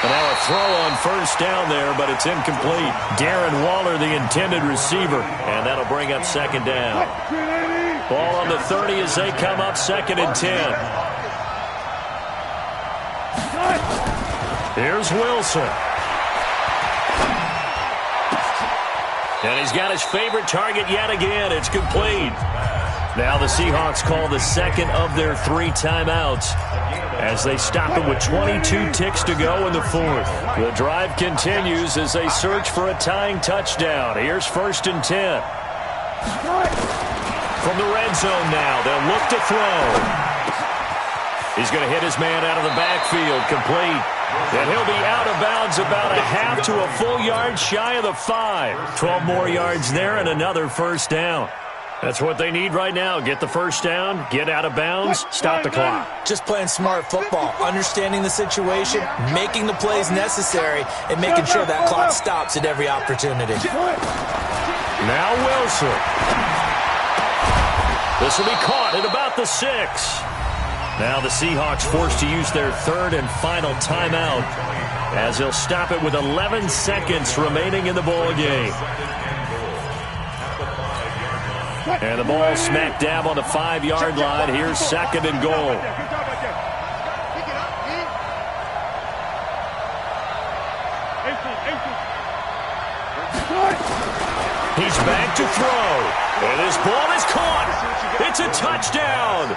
And now a throw on 1st down there, but it's incomplete. Darren Waller, the intended receiver, and that'll bring up 2nd down. Ball on the 30 as they come up 2nd and 10. Here's Wilson. And he's got his favorite target yet again. It's complete. Now the Seahawks call the second of their 3 timeouts as they stop it with 22 ticks to go in the fourth. The drive continues as they search for a tying touchdown. Here's 1st and 10. From the red zone now, they'll look to throw. He's going to hit his man out of the backfield, complete. And he'll be out of bounds about a half to a full yard shy of the 5. 12 more yards there and another first down. That's what they need right now. Get the first down, get out of bounds, stop the clock. Just playing smart football, understanding the situation, making the plays necessary, and making sure that clock stops at every opportunity. Now Wilson. This will be caught at about the 6. Now the Seahawks forced to use their 3rd and final timeout as they'll stop it with 11 seconds remaining in the ball game. And the ball smack dab on the 5-yard line. Here's 2nd and goal. He's back to throw. And this ball is caught. It's a touchdown.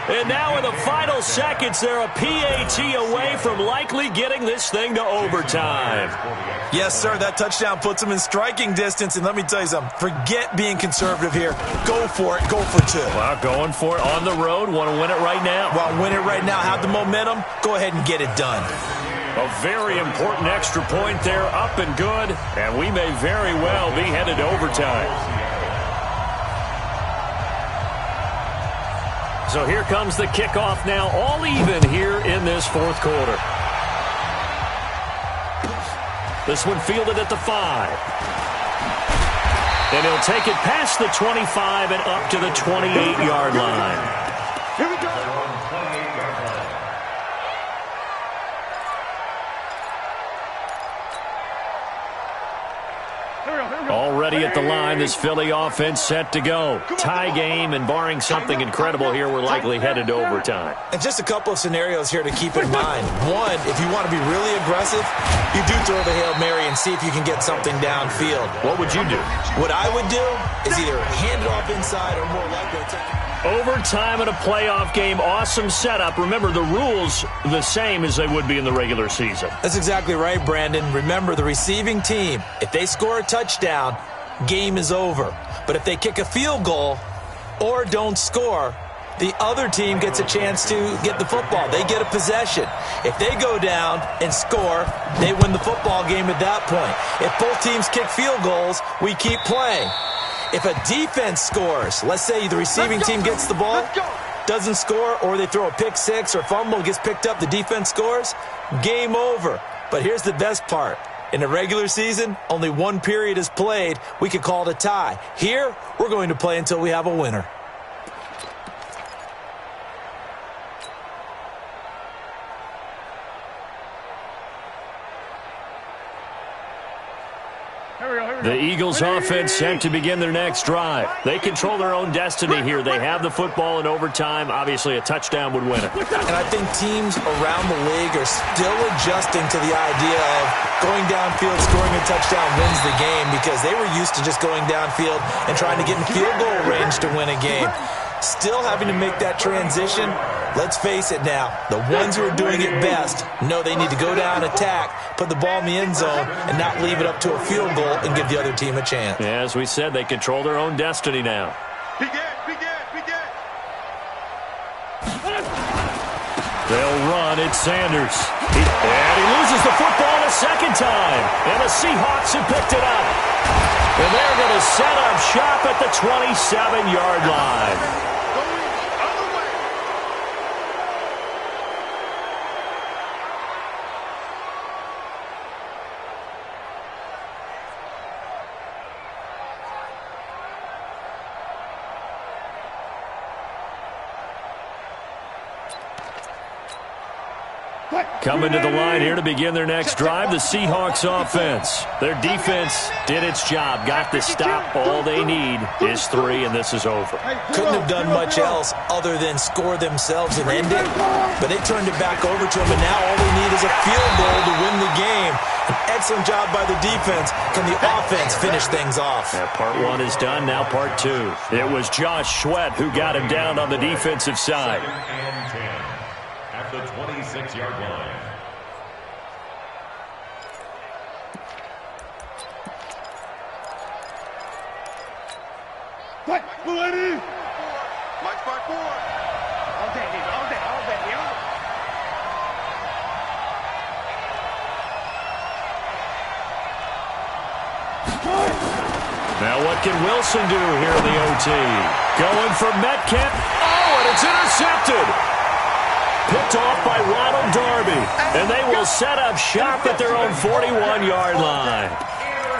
And now in the final seconds, they're a PAT away from likely getting this thing to overtime. Yes, sir, that touchdown puts them in striking distance. And let me tell you something, forget being conservative here. Go for it. Go for 2. Well, going for it on the road. Want to win it right now. Well, win it right now. Have the momentum. Go ahead and get it done. A very important extra point there, up and good. And we may very well be headed to overtime. So here comes the kickoff now, all even here in this fourth quarter. This one fielded at the 5. And he'll take it past the 25 and up to the 28-yard line. Here we go. Already at the line, this Philly offense set to go. Tie game, and barring something incredible here, we're likely headed to overtime. And just a couple of scenarios here to keep in mind. One, if you want to be really aggressive, you do throw the Hail Mary and see if you can get something downfield. What would you do? What I would do is either hand it off inside or more likely take it. Overtime in a playoff game, awesome setup. Remember, the rules the same as they would be in the regular season. That's exactly right, Brandon. Remember, the receiving team, if they score a touchdown, game is over. But if they kick a field goal or don't score, the other team gets a chance to get the football. They get a possession. If they go down and score, they win the football game at that point. If both teams kick field goals, we keep playing. If a defense scores, let's say the receiving team gets the ball, doesn't score, or they throw a pick 6 or fumble, gets picked up, the defense scores, game over. But here's the best part. In the regular season, only one period is played. We could call it a tie. Here, we're going to play until we have a winner. The Eagles offense set to begin their next drive. They control their own destiny here. They have the football in overtime. Obviously, a touchdown would win it. And I think teams around the league are still adjusting to the idea of going downfield, scoring a touchdown wins the game, because they were used to just going downfield and trying to get in field goal range to win a game. Still having to make that transition. Let's face it now, the ones who are doing it best know they need to go down, attack, put the ball in the end zone, and not leave it up to a field goal and give the other team a chance. Yeah, as we said, they control their own destiny now. They'll run. It's Sanders. And he loses the football a second time. And the Seahawks have picked it up. And they're going to set up shop at the 27-yard line. Coming to the line here to begin their next drive, the Seahawks offense. Their defense did its job, got the stop. All they need is 3, and this is over. Couldn't have done much else other than score themselves and end it, but they turned it back over to them, and now all they need is a field goal to win the game. An excellent job by the defense. Can the offense finish things off? Yeah, part 1 is done, now part 2. It was Josh Sweat who got him down on the defensive side. 2nd and 10 at the 26-yard line. Mike by 4. All day, dude. All day, all day. Now what can Wilson do here in the OT? Going for Metcalf. Oh, and it's intercepted. Picked off by Ronald Darby. And they will set up shop at their own 41-yard line.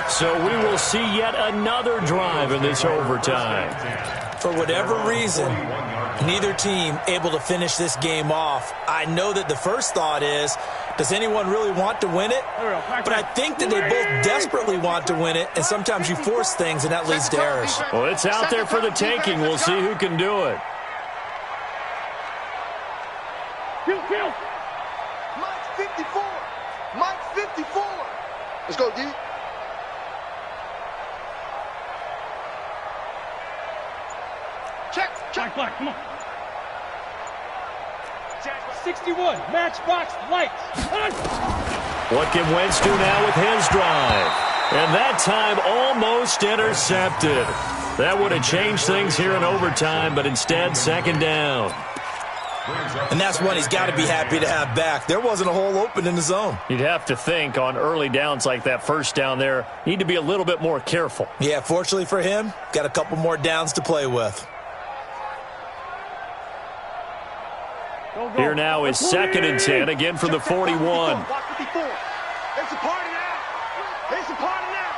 So we will see yet another drive in this overtime. For whatever reason, neither team able to finish this game off. I know that the first thought is, does anyone really want to win it? But I think that they both desperately want to win it, and sometimes you force things, and that leads to errors. Well, it's out there for the taking. We'll see who can do it. Mike 54. Mike 54. Let's go, D. Check. Black, come on. 61, matchbox lights. What can Wentz do now with his drive? And that time almost intercepted. That would have changed things here in overtime, but instead, 2nd down. And that's one he's got to be happy to have back. There wasn't a hole open in the zone. You'd have to think on early downs like that first down there, need to be a little bit more careful. Yeah, fortunately for him, got a couple more downs to play with. Here now is 2nd and 10, again from the 41. It's a party now. It's a party now.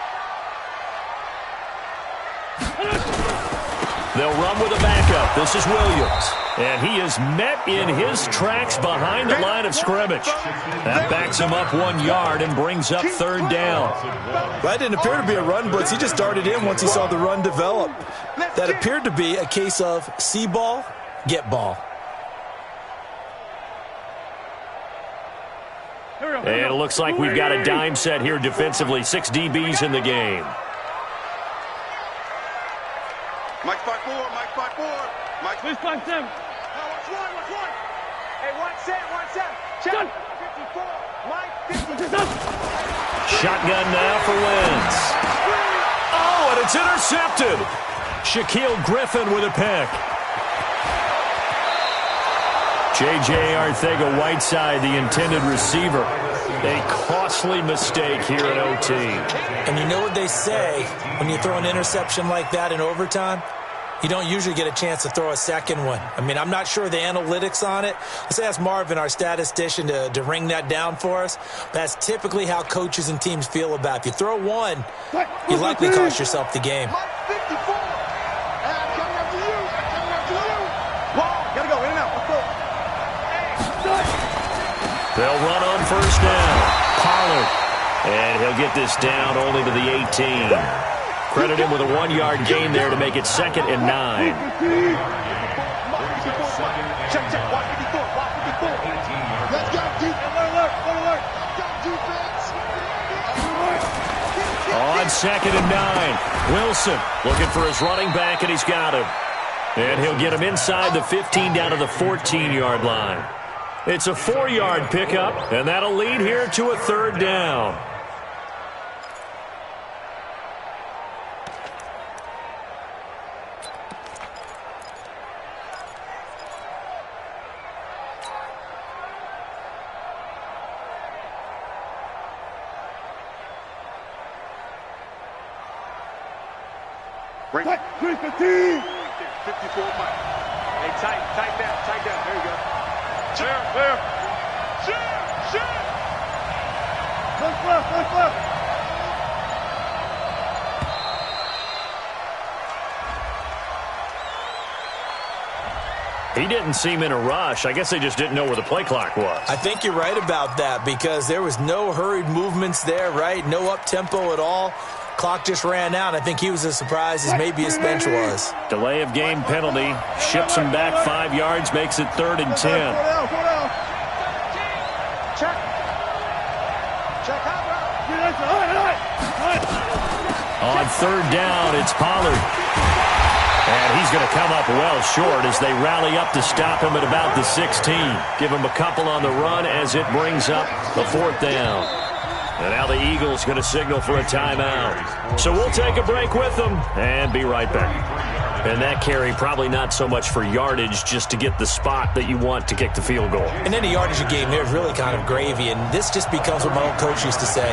They'll run with a backup. This is Williams. And he is met in his tracks behind the line of scrimmage. That backs him up 1 yard and brings up 3rd down. That didn't appear to be a run blitz. He just darted in once he saw the run develop. That appeared to be a case of see ball, get ball. And it looks like we've got a dime set here defensively. 6 DBs in the game. Mike by 4. Mike by 4. Mike Please find them. Watch one. Hey, one set. Check. 54. Mike 54. Shotgun now for Wentz. Oh, and it's intercepted. Shaquille Griffin with a pick. J.J. Arcega-Whiteside, the intended receiver. A costly mistake here in OT. And you know what they say, when you throw an interception like that in overtime, you don't usually get a chance to throw a second one. I mean, I'm not sure the analytics on it. Let's ask Marvin, our statistician, to ring that down for us. That's typically how coaches and teams feel about it. If you throw one, you likely cost yourself the game. Mike 54. I'm coming after you. Whoa, gotta go in and out. Let's go. They'll run on 1st down. Pollard. And he'll get this down only to the 18. Credit him with a 1-yard gain there to make it 2nd and 9. Check. Watch 54. Let's go, defense. On 2nd and 9. Wilson looking for his running back, and he's got him. And he'll get him inside the 15 down to the 14-yard line. It's a 4-yard pickup, and that'll lead here to a 3rd down. Break. 315. 54 Mike. Hey, tight down. There you go. There. Shit. Look left. He didn't seem in a rush. I guess they just didn't know where the play clock was. I think you're right about that because there was no hurried movements there, right? No up-tempo at all. Clock just ran out. I think he was as surprised as maybe his bench was. Delay of game penalty. Ships him back 5 yards, makes it 3rd and 10. Check. Check out. On 3rd down, it's Pollard. And he's going to come up well short as they rally up to stop him at about the 16. Give him a couple on the run as it brings up the 4th down. And now the Eagles going to signal for a timeout. So we'll take a break with them and be right back. And that carry probably not so much for yardage, just to get the spot that you want to kick the field goal. And any yardage you gain there is really kind of gravy. And this just becomes what my old coach used to say.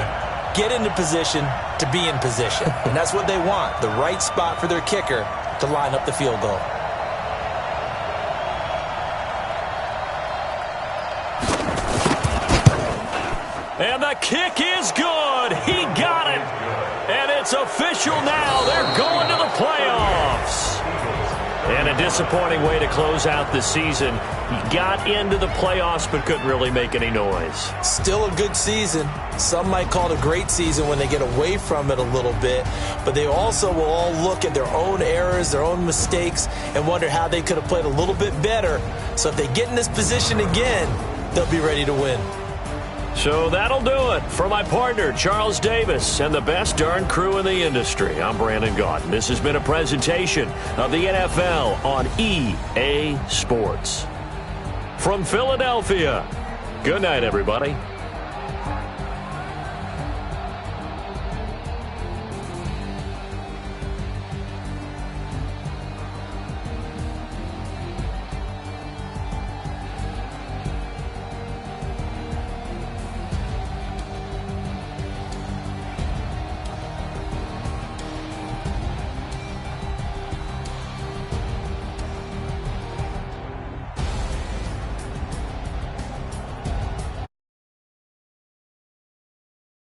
Get into position to be in position. And that's what they want, the right spot for their kicker to line up the field goal. And the kick is good. He got it. And it's official now. They're going to the playoffs. And a disappointing way to close out the season. He got into the playoffs but couldn't really make any noise. Still a good season. Some might call it a great season when they get away from it a little bit. But they also will all look at their own errors, their own mistakes, and wonder how they could have played a little bit better. So if they get in this position again, they'll be ready to win. So that'll do it. For my partner, Charles Davis, and the best darn crew in the industry, I'm Brandon Gaudin. This has been a presentation of the NFL on EA Sports. From Philadelphia, good night, everybody.